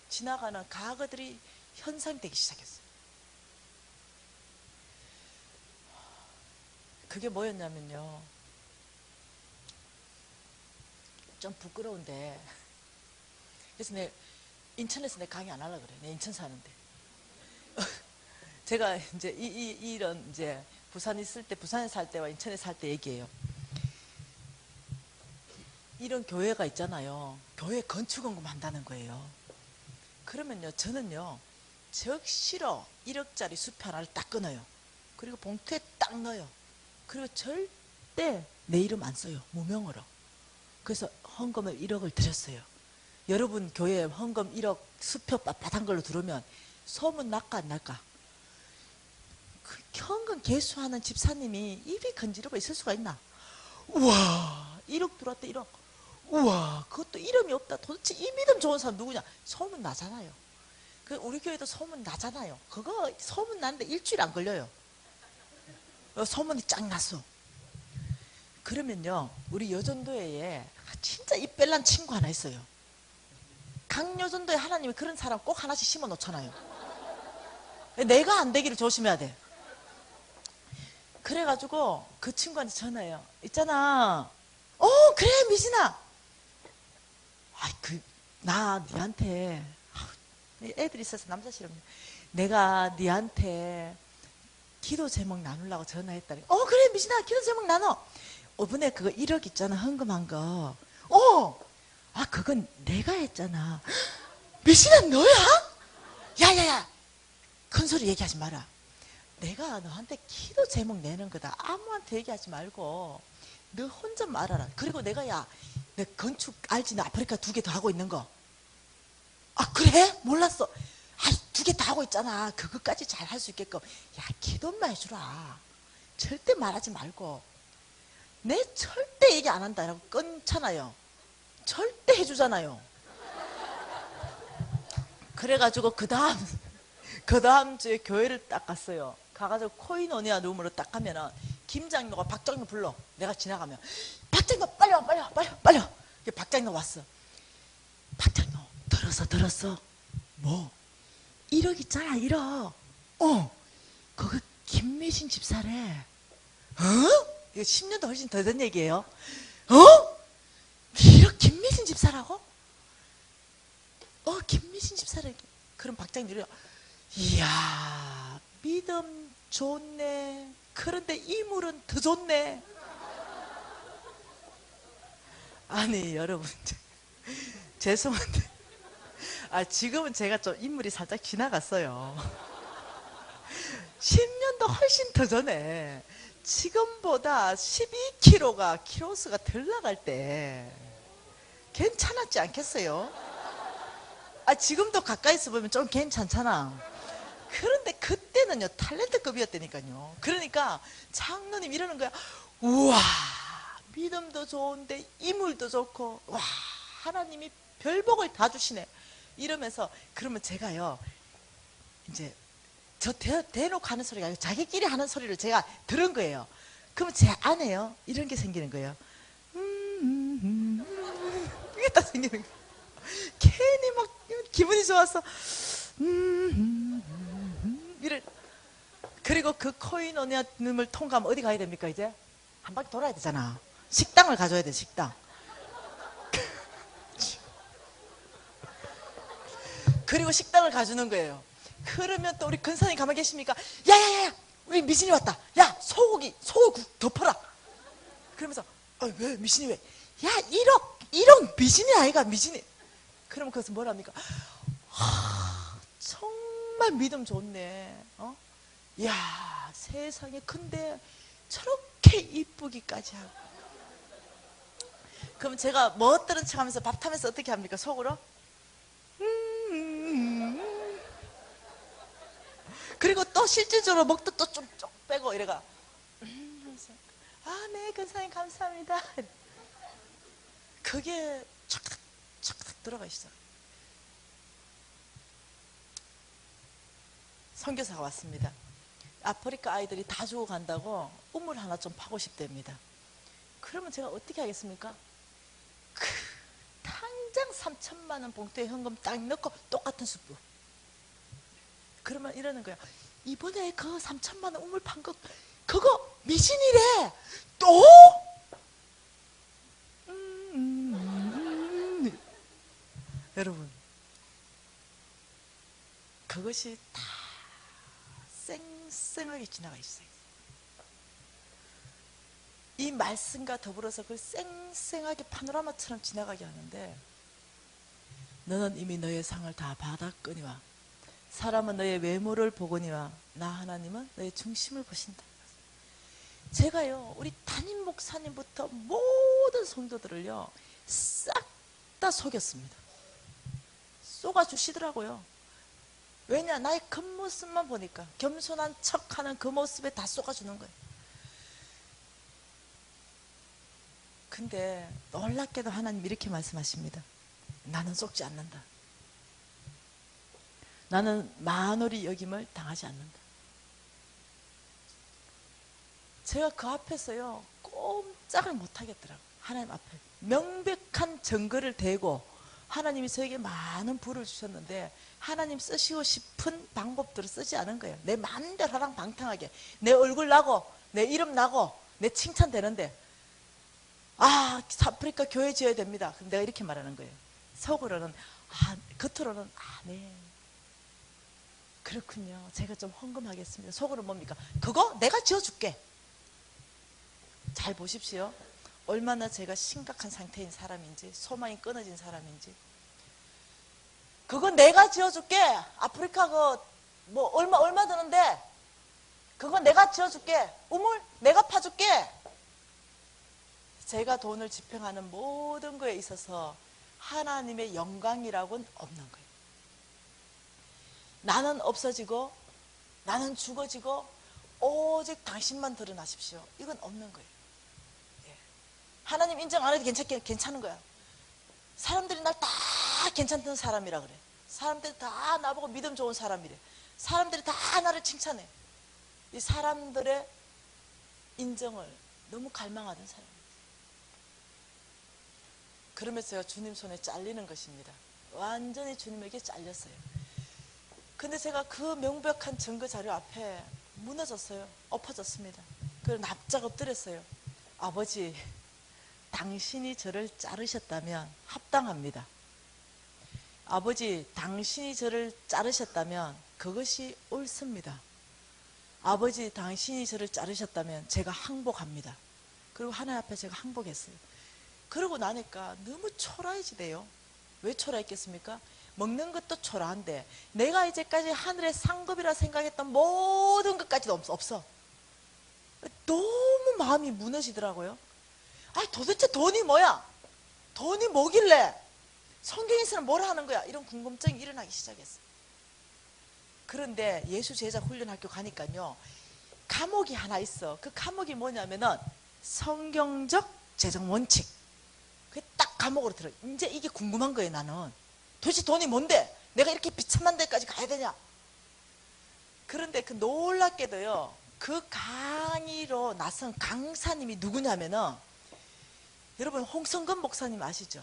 지나가는 과거들이 현상되기 시작했어요. 그게 뭐였냐면요, 좀 부끄러운데, 그래서 내 인천에서 내 강의 안 하려고 그래. 내 인천 사는데. 제가 이제 이런 이제 부산에 있을 때, 부산에 살 때와 인천에 살 때 얘기해요. 이런 교회가 있잖아요. 교회 건축원금 한다는 거예요. 그러면요, 저는요, 적시로 1억짜리 수표 하나를 딱 끊어요. 그리고 봉투에 딱 넣어요. 그리고 절대 내 이름 안 써요. 무명으로. 그래서 헌금을 1억을 드렸어요. 여러분 교회에 헌금 1억 수표 빳빳한 걸로 들어오면 소문 날까 안 날까? 그 현금 개수하는 집사님이 입이 건지르고 있을 수가 있나? 우와, 1억 들어왔대. 1억. 우와, 그것도 이름이 없다. 도대체 이 믿음 좋은 사람 누구냐? 소문 나잖아요. 그 우리 교회도 소문 나잖아요. 그거 소문 나는데 일주일 안 걸려요. 소문이 쫙 났어. 그러면요, 우리 여전도회에 진짜 입벨란 친구 하나 있어요. 각 여전도에 하나님이 그런 사람 꼭 하나씩 심어 놓잖아요. 내가 안 되기를 조심해야 돼. 그래가지고 그 친구한테 전화해요. 있잖아, 그래 미진아, 나 니한테, 애들이 있어서 남자 싫으면, 내가 니한테 기도 제목 나누려고 전화했다니. 그래, 미진아, 기도 제목 나눠. 이번에 그거 1억 있잖아, 헌금한 거. 그건 내가 했잖아. 미진아, 너야? 야야야, 큰 소리 얘기하지 마라. 내가 너한테 기도 제목 내는 거다. 아무한테 얘기하지 말고 너 혼자 말하라. 그리고 내가 내 건축 알지? 나 아프리카 2개 더 하고 있는 거. 그래? 몰랐어. 2개 다 하고 있잖아. 그것까지 잘 할 수 있게끔 기도만 해주라. 절대 말하지 말고. 내 절대 얘기 안 한다라고 끊잖아요. 절대 해주잖아요. 그래가지고 그 다음 주에 교회를 딱 갔어요. 가가지고 코이노니아 룸으로 딱 가면은 김장로가 박장로 불러. 내가 지나가면 박장로 빨리 와. 박장로 왔어. 박장로 들었어. 뭐? 1억 있잖아, 1억. 그거 김미신 집사래. 이거 10년도 훨씬 더 된 얘기예요. 1억 김미신 집사라고? 김미신 집사래. 그럼 박장님이 이야, 믿음 좋네. 그런데 이물은 더 좋네. 아니, 여러분, 죄송한데, 지금은 제가 좀 인물이 살짝 지나갔어요. 10년도 훨씬 더 전에 지금보다 12kg가 키로수가 덜 나갈 때 괜찮았지 않겠어요? 지금도 가까이서 보면 좀 괜찮잖아. 그런데 그때는요, 탤런트급이었다니까요. 그러니까 장로님 이러는 거야. 우와, 믿음도 좋은데 이물도 좋고, 와, 하나님이 별복을 다 주시네. 이러면서, 그러면 제가요, 이제 저 대놓고 하는 소리가 아니고 자기끼리 하는 소리를 제가 들은 거예요. 그러면 제 안에요, 이런 게 생기는 거예요. 이게 딱 생기는 거예요. 괜히 막 기분이 좋아서 이래. 그리고 그 코이노니아님을 통과하면 어디 가야 됩니까? 이제 한 바퀴 돌아야 되잖아. 식당을 가줘야 돼. 식당. 그리고 식당을 가주는 거예요. 그러면 또 우리 근사님 가만히 계십니까? 야야야, 우리 미진이 왔다. 야, 소고기 덮어라. 그러면서 왜 미진이 왜? 야, 1억 미진이 아이가, 미진이. 그러면 그것은 뭐랍니까? 정말 믿음 좋네. 야, 세상에, 근데 저렇게 이쁘기까지 하고. 그럼 제가 멋들은 척 하면서 밥 타면서 어떻게 합니까? 속으로? 그리고 또 실질적으로 먹도 또 좀 빼고 이래가. 네, 근사님 감사합니다. 그게 착착 들어가 있어. 선교사가 왔습니다. 아프리카 아이들이 다 죽어간다고 우물 하나 좀 파고 싶답니다. 그러면 제가 어떻게 하겠습니까? 당장 3천만 원 봉투에 현금 딱 넣고 똑같은 수프. 그러면 이러는 거야. 이번에 그 3천만 원 우물 판 거 그거 미신이래. 또? 여러분, 그것이 다 쌩쌩하게 지나가 있어요. 이 말씀과 더불어서 그걸 쌩쌩하게 파노라마처럼 지나가게 하는데, 너는 이미 너의 상을 다 받았거니와 사람은 너의 외모를 보거니와 나 하나님은 너의 중심을 보신다. 제가요, 우리 담임 목사님부터 모든 성도들을요 싹 다 속였습니다. 쏘아주시더라고요. 왜냐, 나의 겉모습만 보니까 겸손한 척하는 그 모습에 다 쏘아주는 거예요. 근데 놀랍게도 하나님 이렇게 말씀하십니다. 나는 속지 않는다. 나는 만홀히 여김을 당하지 않는다. 제가 그 앞에서요 꼼짝을 못하겠더라고요. 하나님 앞에 명백한 증거를 대고 하나님이 저에게 많은 부를 주셨는데 하나님 쓰시고 싶은 방법들을 쓰지 않은 거예요. 내 마음대로 하랑방탕하게 내 얼굴 나고 내 이름 나고 내 칭찬되는데, 아프리카 교회 지어야 됩니다. 그럼 내가 이렇게 말하는 거예요. 속으로는 겉으로는 네, 그렇군요. 제가 좀 헌금하겠습니다. 속으로 뭡니까? 그거 내가 지어줄게. 잘 보십시오. 얼마나 제가 심각한 상태인 사람인지, 소망이 끊어진 사람인지. 그거 내가 지어줄게. 아프리카 뭐 얼마 드는데 그거 내가 지어줄게. 우물 내가 파줄게. 제가 돈을 집행하는 모든 거에 있어서 하나님의 영광이라고는 없는 거예요. 나는 없어지고 나는 죽어지고 오직 당신만 드러나십시오. 이건 없는 거예요. 예. 하나님 인정 안 해도 괜찮은 거야. 사람들이 날 다 괜찮던 사람이라 그래. 사람들이 다 나보고 믿음 좋은 사람이래. 사람들이 다 나를 칭찬해. 이 사람들의 인정을 너무 갈망하던 사람. 그러면서 제가 주님 손에 잘리는 것입니다. 완전히 주님에게 잘렸어요. 근데 제가 그 명백한 증거 자료 앞에 무너졌어요. 엎어졌습니다. 그래서 납작 엎드렸어요. 아버지, 당신이 저를 자르셨다면 합당합니다. 아버지, 당신이 저를 자르셨다면 그것이 옳습니다. 아버지, 당신이 저를 자르셨다면 제가 항복합니다. 그리고 하나님 앞에 제가 항복했어요. 그러고 나니까 너무 초라해지대요. 왜 초라했겠습니까? 먹는 것도 초라한데 내가 이제까지 하늘의 상급이라 생각했던 모든 것까지도 없어. 너무 마음이 무너지더라고요. 도대체 돈이 뭐야? 돈이 뭐길래? 성경에서는 뭘 하는 거야? 이런 궁금증이 일어나기 시작했어요. 그런데 예수 제자 훈련학교 가니까요, 과목이 하나 있어. 그 과목이 뭐냐면은 성경적 재정 원칙. 그게 딱 과목으로 들어요. 이제 이게 궁금한 거예요. 나는 도대체 돈이 뭔데 내가 이렇게 비참한 데까지 가야 되냐. 그런데 그 놀랍게도요, 그 강의로 나선 강사님이 누구냐면은, 여러분 홍성근 목사님 아시죠?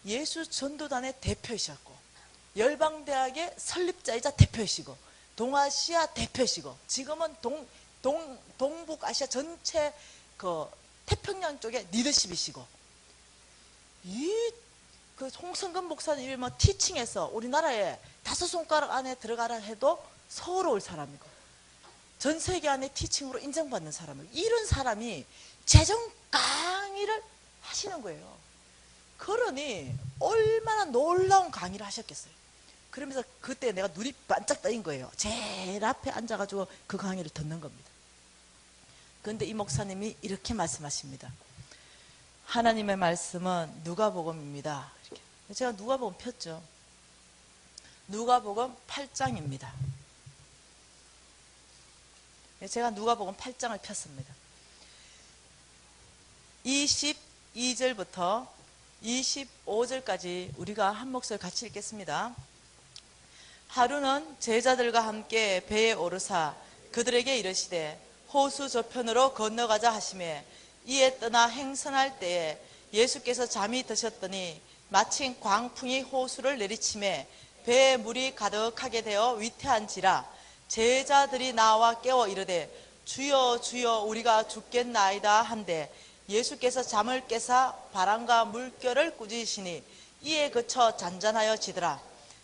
예수 전도단의 대표이셨고 열방대학의 설립자이자 대표이시고 동아시아 대표이시고 지금은 동북아시아 전체 그 태평양 쪽의 리더십이시고, 그 홍성근 목사님이 뭐 티칭해서 우리나라에 5손가락 안에 들어가라 해도 서러울 사람이고 전 세계 안에 티칭으로 인정받는 사람이고, 이런 사람이 재정 강의를 하시는 거예요. 그러니 얼마나 놀라운 강의를 하셨겠어요. 그러면서 그때 내가 눈이 반짝 떠인 거예요. 제일 앞에 앉아가지고 그 강의를 듣는 겁니다. 그런데 이 목사님이 이렇게 말씀하십니다. 하나님의 말씀은 누가복음입니다. 이렇게. 제가 누가복음 폈죠. 누가복음 8장입니다. 제가 누가복음 8장을 폈습니다. 22절부터 25절까지 우리가 한 목소리 같이 읽겠습니다. 하루는 제자들과 함께 배에 오르사 그들에게 이르시되 호수 저편으로 건너가자 하시매, 이에 떠나 행선할 때에 예수께서 잠이 드셨더니 마침 광풍이 호수를 내리치매 배에 물이 가득하게 되어 위태한지라. 제자들이 나와 깨워 이르되 주여 주여 우리가 죽겠나이다 한데, 예수께서 잠을 깨사 바람과 물결을 꾸짖으시니 이에 그쳐 잔잔하여 지더라.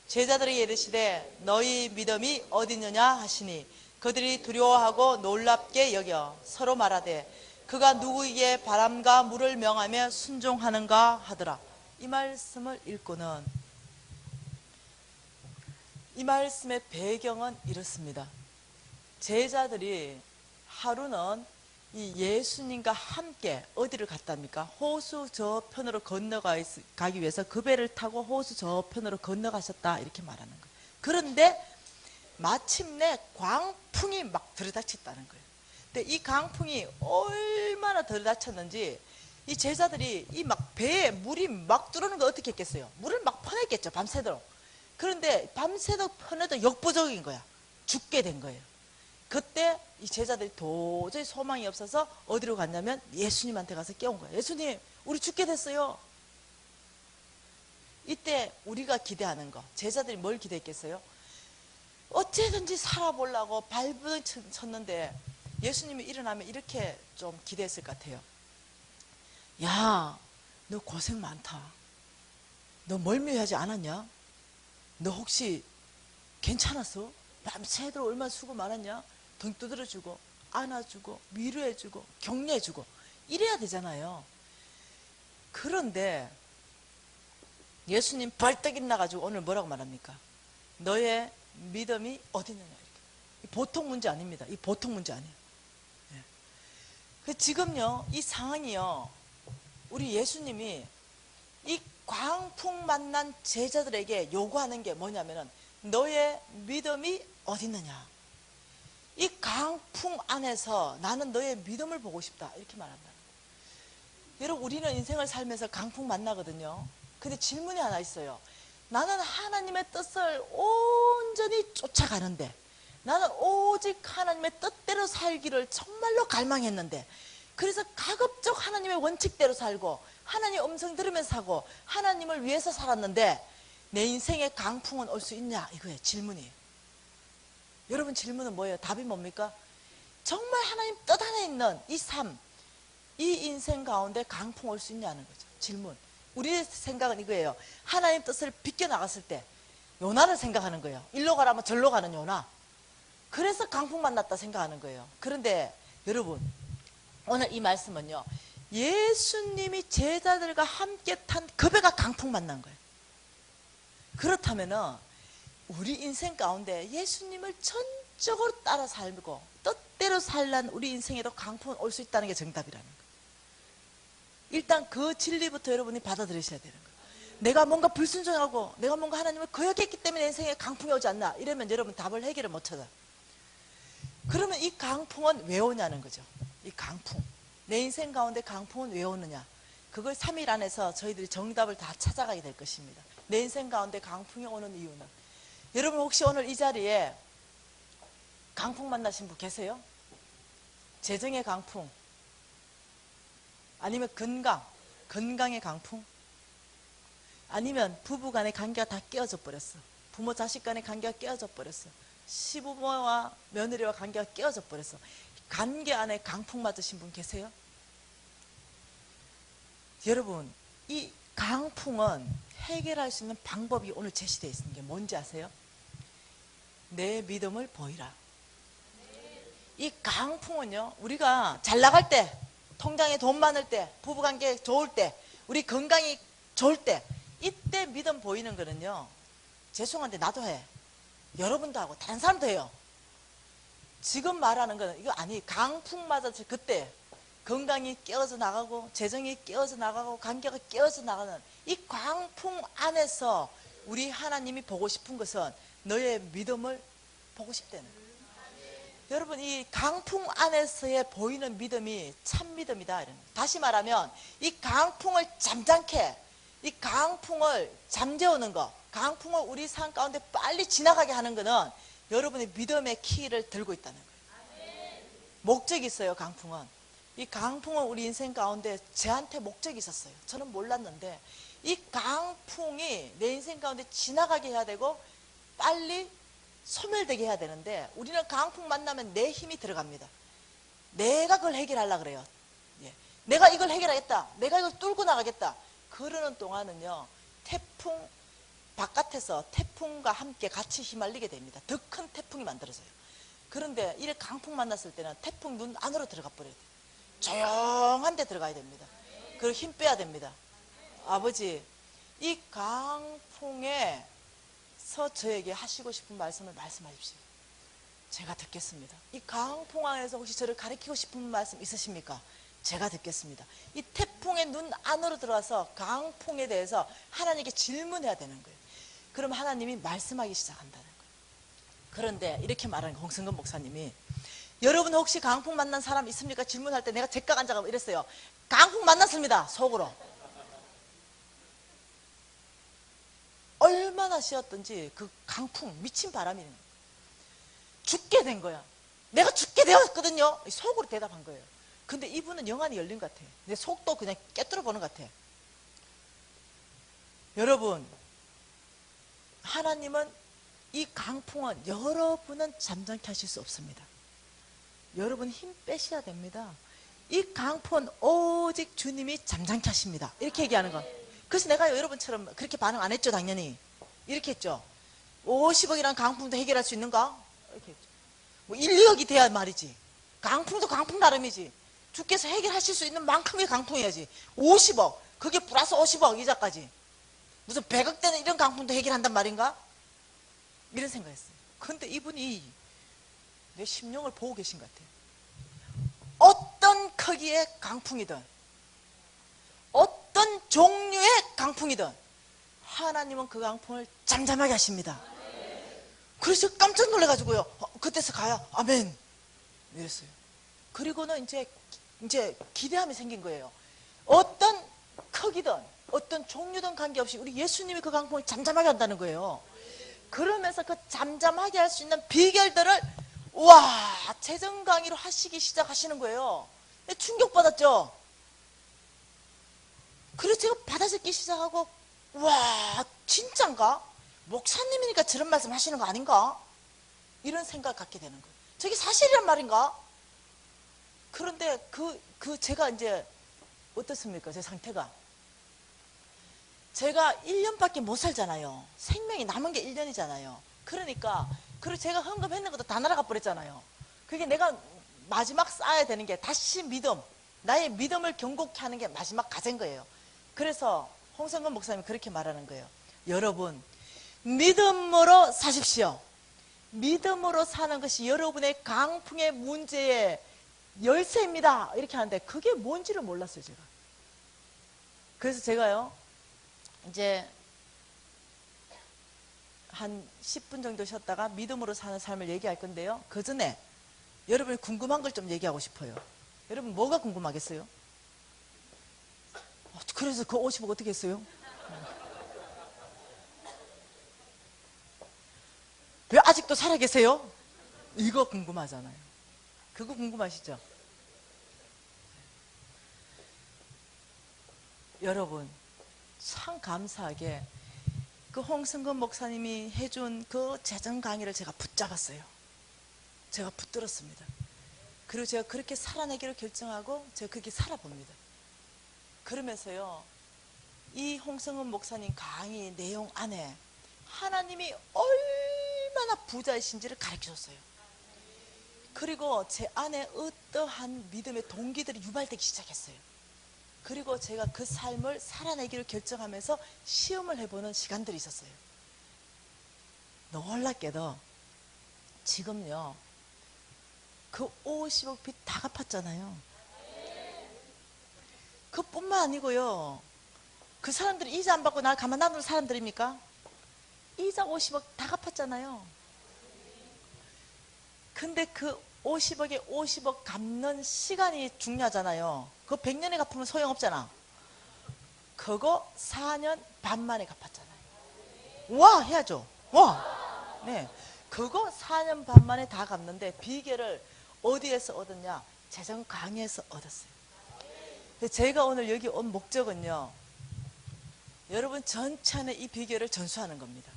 제자들이 이르시되 너희 믿음이 어디느냐 하시니 그들이 두려워하고 놀랍게 여겨 서로 말하되 그가 누구에게 바람과 물을 명하며 순종하는가 하더라. 이 말씀을 읽고는 이 말씀의 배경은 이렇습니다. 제자들이 하루는 이 예수님과 함께 어디를 갔답니까? 호수 저편으로 건너가기 위해서 그 배를 타고 호수 저편으로 건너가셨다, 이렇게 말하는 거예요. 그런데 마침내 광풍이 막 들이닥쳤다는 거예요. 근데 이 강풍이 얼마나 들이닥쳤는지 이 제자들이 이 막 배에 물이 막 들어오는 거 어떻게 했겠어요? 물을 막 퍼냈겠죠, 밤새도록. 그런데 밤새도록 퍼내도 역부족인 거야. 죽게 된 거예요. 그때 이 제자들이 도저히 소망이 없어서 어디로 갔냐면 예수님한테 가서 깨운 거예요. 예수님, 우리 죽게 됐어요. 이때 우리가 기대하는 거, 제자들이 뭘 기대했겠어요? 어찌든지 살아보려고 발버둥 쳤는데 예수님이 일어나면 이렇게 좀 기대했을 것 같아요. 야, 너 고생 많다. 너 멀미하지 않았냐? 너 혹시 괜찮았어? 밤새도록 얼마나 수고 많았냐? 등 두드려주고 안아주고 위로해주고 격려해주고 이래야 되잖아요. 그런데 예수님 벌떡 일어나가지고 오늘 뭐라고 말합니까? 너의 믿음이 어디 있느냐, 이렇게. 보통 문제 아닙니다. 이 보통 문제 아니에요. 예. 지금요 이 상황이요, 우리 예수님이 이 광풍 만난 제자들에게 요구하는 게 뭐냐면은 너의 믿음이 어디 있느냐, 이 강풍 안에서 나는 너의 믿음을 보고 싶다, 이렇게 말한다는 거예요. 여러분, 우리는 인생을 살면서 강풍 만나거든요. 근데 질문이 하나 있어요. 나는 하나님의 뜻을 온전히 쫓아가는데, 나는 오직 하나님의 뜻대로 살기를 정말로 갈망했는데, 그래서 가급적 하나님의 원칙대로 살고 하나님의 음성 들으면서 사고 하나님을 위해서 살았는데 내 인생에 강풍은 올 수 있냐, 이거예요. 질문이에요. 여러분, 질문은 뭐예요? 답이 뭡니까? 정말 하나님 뜻 안에 있는 이 삶, 이 인생 가운데 강풍 올 수 있냐는 거죠. 질문. 우리의 생각은 이거예요. 하나님 뜻을 비껴나갔을 때 요나를 생각하는 거예요. 일로 가라면 절로 가는 요나. 그래서 강풍 만났다 생각하는 거예요. 그런데 여러분, 오늘 이 말씀은요, 예수님이 제자들과 함께 탄 그 배가 강풍 만난 거예요. 그렇다면은 우리 인생 가운데 예수님을 전적으로 따라 살고 뜻대로 살란 우리 인생에도 강풍은 올 수 있다는 게 정답이라는 거예요. 일단 그 진리부터 여러분이 받아들이셔야 되는 거예요. 내가 뭔가 불순종하고 내가 뭔가 하나님을 거역했기 때문에 내 인생에 강풍이 오지 않나, 이러면 여러분 답을 해결을 못 찾아요. 그러면 이 강풍은 왜 오냐는 거죠. 이 강풍, 내 인생 가운데 강풍은 왜 오느냐, 그걸 3일 안에서 저희들이 정답을 다 찾아가게 될 것입니다. 내 인생 가운데 강풍이 오는 이유는, 여러분 혹시 오늘 이 자리에 강풍 만나신 분 계세요? 재정의 강풍, 아니면 건강의 강풍, 아니면 부부간의 관계가 다 깨어져 버렸어. 부모 자식 간의 관계가 깨어져 버렸어. 시부모와 며느리와 관계가 깨어져 버렸어. 관계 안에 강풍 맞으신 분 계세요? 여러분, 이 강풍은 해결할 수 있는 방법이 오늘 제시되어 있는 게 뭔지 아세요? 내 믿음을 보이라. 이 강풍은요, 우리가 잘 나갈 때, 통장에 돈 많을 때, 부부관계 좋을 때, 우리 건강이 좋을 때, 이때 믿음 보이는 거는요, 죄송한데 나도 해, 여러분도 하고 다른 사람도 해요. 지금 말하는 거는 이거 아니, 강풍 맞아서 그때 건강이 깨어져 나가고 재정이 깨어져 나가고 관계가 깨어져 나가는 이 강풍 안에서 우리 하나님이 보고 싶은 것은 너의 믿음을 보고 싶다는 거예요. 여러분, 이 강풍 안에서의 보이는 믿음이 참 믿음이다. 다시 말하면 이 강풍을 잠잠케, 이 강풍을 잠재우는 거, 강풍을 우리 삶 가운데 빨리 지나가게 하는 거는 여러분의 믿음의 키를 들고 있다는 거예요. 목적이 있어요. 강풍은, 이 강풍은 우리 인생 가운데 저한테 목적이 있었어요. 저는 몰랐는데 이 강풍이 내 인생 가운데 지나가게 해야 되고 빨리 소멸되게 해야 되는데, 우리는 강풍 만나면 내 힘이 들어갑니다. 내가 그걸 해결하려고 그래요. 예. 내가 이걸 해결하겠다, 내가 이걸 뚫고 나가겠다. 그러는 동안은요, 태풍 바깥에서 태풍과 함께 같이 휘말리게 됩니다. 더 큰 태풍이 만들어져요. 그런데 이래 강풍 만났을 때는 태풍 눈 안으로 들어가 버려야 돼요. 조용한 데 들어가야 됩니다. 그리고 힘 빼야 됩니다. 아버지, 이 강풍에 저에게 하시고 싶은 말씀을 말씀하십시오. 제가 듣겠습니다. 이 강풍 안에서 혹시 저를 가르치고 싶은 말씀 있으십니까? 제가 듣겠습니다. 이 태풍의 눈 안으로 들어와서 강풍에 대해서 하나님께 질문해야 되는 거예요. 그럼 하나님이 말씀하기 시작한다는 거예요. 그런데 이렇게 말하는 거예요. 홍승근 목사님이, 여러분 혹시 강풍 만난 사람 있습니까? 질문할 때 내가 제깍 앉아가고 이랬어요. 강풍 만났습니다. 속으로. 얼마나 쉬었던지 그 강풍, 미친 바람이 죽게 된 거야. 내가 죽게 되었거든요. 속으로 대답한 거예요. 근데 이분은 영안이 열린 것 같아. 내 속도 그냥 깨뚫어 보는 것 같아. 여러분, 하나님은 이 강풍은 여러분은 잠잠케 하실 수 없습니다. 여러분 힘 빼셔야 됩니다. 이 강풍은 오직 주님이 잠잠케 하십니다. 이렇게 얘기하는 건, 그래서 내가 여러분처럼 그렇게 반응 안 했죠. 당연히 이렇게 했죠. 50억이란 강풍도 해결할 수 있는가? 이렇게 했죠. 뭐 1, 2억이 돼야 말이지. 강풍도 강풍 나름이지. 주께서 해결하실 수 있는 만큼의 강풍이야지. 50억 그게 플러스 50억 이자까지 무슨 100억 되는 이런 강풍도 해결한단 말인가? 이런 생각했어요. 근데 이분이 내 심령을 보고 계신 것 같아요. 어떤 크기의 강풍이든 어떤 종류의 강풍이든 하나님은 그 강풍을 잠잠하게 하십니다. 그래서 깜짝 놀라가지고요. 그때서 가야 아멘 이랬어요. 그리고는 이제 기대함이 생긴 거예요. 어떤 크기든 어떤 종류든 관계없이 우리 예수님이 그 강풍을 잠잠하게 한다는 거예요. 그러면서 그 잠잠하게 할 수 있는 비결들을 와 재정 강의로 하시기 시작하시는 거예요. 충격받았죠. 그래서 제가 받아 적기 시작하고 와 진짠가? 목사님이니까 저런 말씀 하시는 거 아닌가? 이런 생각을 갖게 되는 거예요. 저게 사실이란 말인가? 그런데 제가 이제 어떻습니까? 제 상태가 제가 1년밖에 못 살잖아요. 생명이 남은 게 1년이잖아요. 그러니까 그리고 제가 헌금했는 것도 다 날아가 버렸잖아요. 그게 내가 마지막 쌓아야 되는 게 다시 믿음, 나의 믿음을 견고케 하는 게 마지막 과제인 거예요. 그래서 홍성근 목사님이 그렇게 말하는 거예요. 여러분 믿음으로 사십시오. 믿음으로 사는 것이 여러분의 강풍의 문제의 열쇠입니다. 이렇게 하는데 그게 뭔지를 몰랐어요 제가. 그래서 제가요 이제 한 10분 정도 쉬었다가 믿음으로 사는 삶을 얘기할 건데요. 그 전에 여러분이 궁금한 걸 좀 얘기하고 싶어요. 여러분 뭐가 궁금하겠어요? 그래서 그 50억 어떻게 했어요? 왜 아직도 살아계세요? 이거 궁금하잖아요. 그거 궁금하시죠? 여러분 참 감사하게 그 홍승근 목사님이 해준 그 재정 강의를 제가 붙잡았어요. 제가 붙들었습니다. 그리고 제가 그렇게 살아내기로 결정하고 제가 그렇게 살아봅니다. 그러면서요 이 홍성은 목사님 강의 내용 안에 하나님이 얼마나 부자이신지를 가르쳐줬어요. 그리고 제 안에 어떠한 믿음의 동기들이 유발되기 시작했어요. 그리고 제가 그 삶을 살아내기로 결정하면서 시험을 해보는 시간들이 있었어요. 놀랍게도 지금요 그 50억 빚 다 갚았잖아요. 그뿐만 아니고요 그 사람들이 이자 안 받고 날 가만 놔두는 사람들입니까? 이자 50억 다 갚았잖아요. 근데 그 50억에 50억 갚는 시간이 중요하잖아요. 그거 100년에 갚으면 소용없잖아. 그거 4년 반 만에 갚았잖아요. 와 해야죠. 와. 네. 그거 4년 반 만에 다 갚는데 비결을 어디에서 얻었냐? 재정 강의에서 얻었어요. 제가 오늘 여기 온 목적은요 여러분 전체 안에 이 비결을 전수하는 겁니다.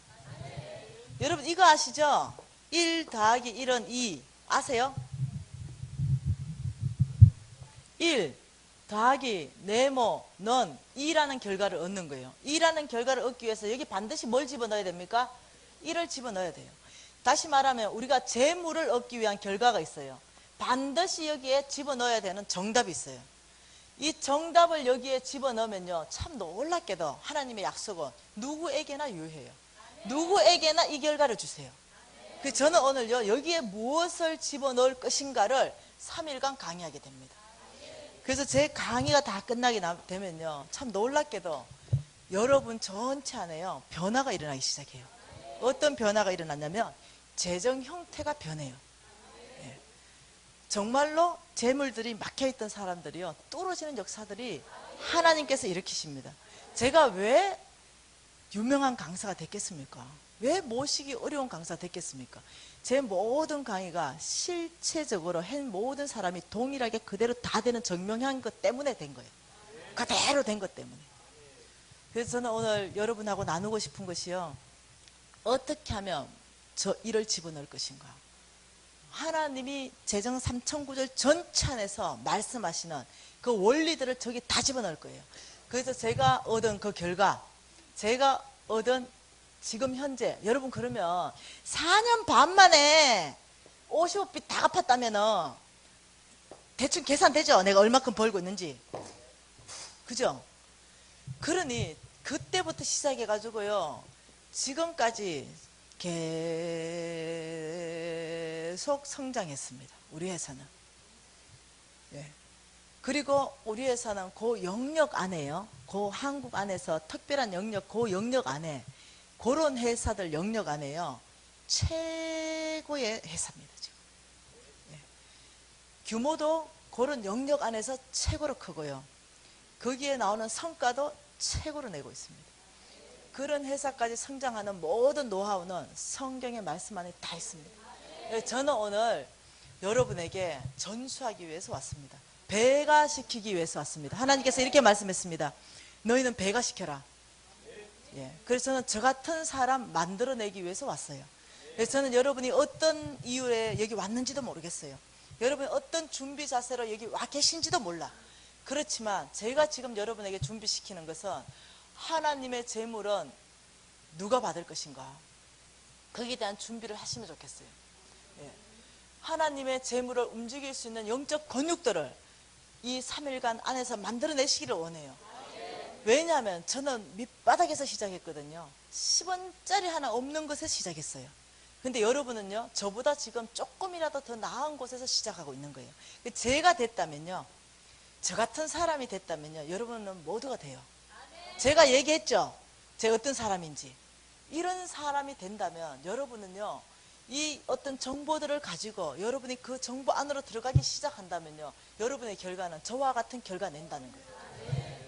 여러분 이거 아시죠? 1 더하기 1은 2 아세요? 1 더하기 네모 넌 2라는 결과를 얻는 거예요. 2라는 결과를 얻기 위해서 여기 반드시 뭘 집어넣어야 됩니까? 1을 집어넣어야 돼요. 다시 말하면 우리가 재물을 얻기 위한 결과가 있어요. 반드시 여기에 집어넣어야 되는 정답이 있어요. 이 정답을 여기에 집어넣으면요 참 놀랍게도 하나님의 약속은 누구에게나 유효해요. 누구에게나 이 결과를 주세요. 그래서 저는 오늘요 여기에 무엇을 집어넣을 것인가를 3일간 강의하게 됩니다. 그래서 제 강의가 다 끝나게 되면요 참 놀랍게도 여러분 전체 안에요 변화가 일어나기 시작해요. 어떤 변화가 일어났냐면 재정 형태가 변해요. 네. 정말로 재물들이 막혀있던 사람들이요 떨어지는 역사들이 하나님께서 일으키십니다. 제가 왜 유명한 강사가 됐겠습니까? 왜 모시기 어려운 강사가 됐겠습니까? 제 모든 강의가 실체적으로 한 모든 사람이 동일하게 그대로 다 되는 증명한 것 때문에 된 거예요. 그대로 된 것 때문에. 그래서 저는 오늘 여러분하고 나누고 싶은 것이요 어떻게 하면 저 일을 집어넣을 것인가. 하나님이 재정 3천구절 전체 안에서 말씀하시는 그 원리들을 저기 다 집어넣을 거예요. 그래서 제가 얻은 그 결과, 제가 얻은 지금 현재, 여러분 그러면 4년 반 만에 55빚 다 갚았다면은 대충 계산되죠? 내가 얼마큼 벌고 있는지. 그죠? 그러니 그때부터 시작해가지고요, 지금까지 계속 성장했습니다. 우리 회사는. 예. 그리고 우리 회사는 그 영역 안에요. 그 한국 안에서 특별한 영역, 그 영역 안에, 그런 회사들 영역 안에요, 최고의 회사입니다, 지금. 예. 규모도 그런 영역 안에서 최고로 크고요. 거기에 나오는 성과도 최고로 내고 있습니다. 그런 회사까지 성장하는 모든 노하우는 성경의 말씀 안에 다 있습니다. 저는 오늘 여러분에게 전수하기 위해서 왔습니다. 배가시키기 위해서 왔습니다. 하나님께서 이렇게 말씀했습니다. 너희는 배가시켜라. 예. 그래서 저는 저 같은 사람 만들어내기 위해서 왔어요. 그래서 저는 여러분이 어떤 이유에 여기 왔는지도 모르겠어요. 여러분이 어떤 준비 자세로 여기 와 계신지도 몰라. 그렇지만 제가 지금 여러분에게 준비시키는 것은, 하나님의 재물은 누가 받을 것인가, 거기에 대한 준비를 하시면 좋겠어요. 예. 하나님의 재물을 움직일 수 있는 영적 근육들을 이 3일간 안에서 만들어내시기를 원해요. 왜냐하면 저는 밑바닥에서 시작했거든요. 10원짜리 하나 없는 곳에서 시작했어요. 근데 여러분은요, 저보다 지금 조금이라도 더 나은 곳에서 시작하고 있는 거예요. 제가 됐다면요, 저 같은 사람이 됐다면요, 여러분은 모두가 돼요. 제가 얘기했죠, 제가 어떤 사람인지. 이런 사람이 된다면 여러분은요, 이 어떤 정보들을 가지고 여러분이 그 정보 안으로 들어가기 시작한다면요, 여러분의 결과는 저와 같은 결과 낸다는 거예요.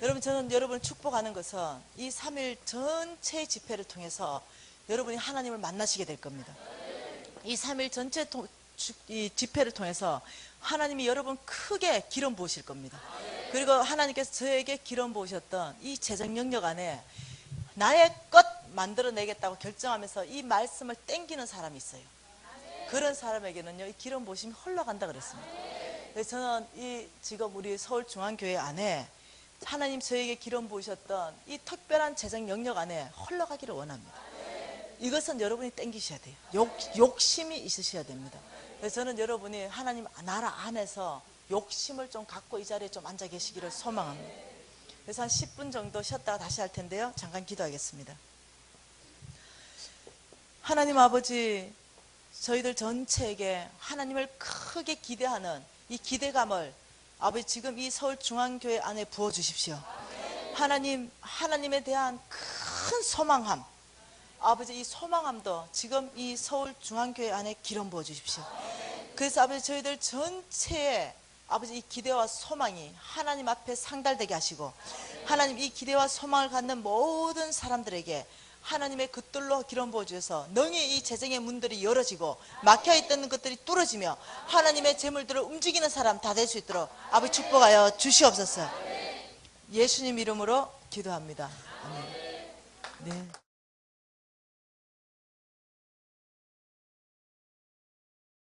여러분, 저는 여러분을 축복하는 것은 이 3일 전체의 집회를 통해서 여러분이 하나님을 만나시게 될 겁니다. 이 3일 전체 이 집회를 통해서 하나님이 여러분 크게 기름 부으실 겁니다. 그리고 하나님께서 저에게 기름 부으셨던 이 재정 영역 안에 나의 것 만들어내겠다고 결정하면서 이 말씀을 땡기는 사람이 있어요. 그런 사람에게는요, 이 기름 부으심이 흘러간다 그랬습니다. 그래서 저는 이 지금 우리 서울중앙교회 안에 하나님 저에게 기름 부으셨던 이 특별한 재정 영역 안에 흘러가기를 원합니다. 이것은 여러분이 땡기셔야 돼요. 욕심이 있으셔야 됩니다. 그래서 저는 여러분이 하나님 나라 안에서 욕심을 좀 갖고 이 자리에 좀 앉아 계시기를 소망합니다. 그래서 한 10분 정도 쉬었다가 다시 할 텐데요, 잠깐 기도하겠습니다. 하나님 아버지, 저희들 전체에게 하나님을 크게 기대하는 이 기대감을 아버지 지금 이 서울중앙교회 안에 부어주십시오. 하나님, 하나님에 대한 큰 소망함, 아버지 이 소망함도 지금 이 서울중앙교회 안에 기름 부어주십시오. 그래서 아버지 저희들 전체에 아버지 이 기대와 소망이 하나님 앞에 상달되게 하시고, 하나님 이 기대와 소망을 갖는 모든 사람들에게 하나님의 그 뜰로 기름 부어주셔서 능히 이 재정의 문들이 열어지고 막혀있던 것들이 뚫어지며 하나님의 재물들을 움직이는 사람 다 될 수 있도록 아버지 축복하여 주시옵소서. 예수님 이름으로 기도합니다. 아멘. 네.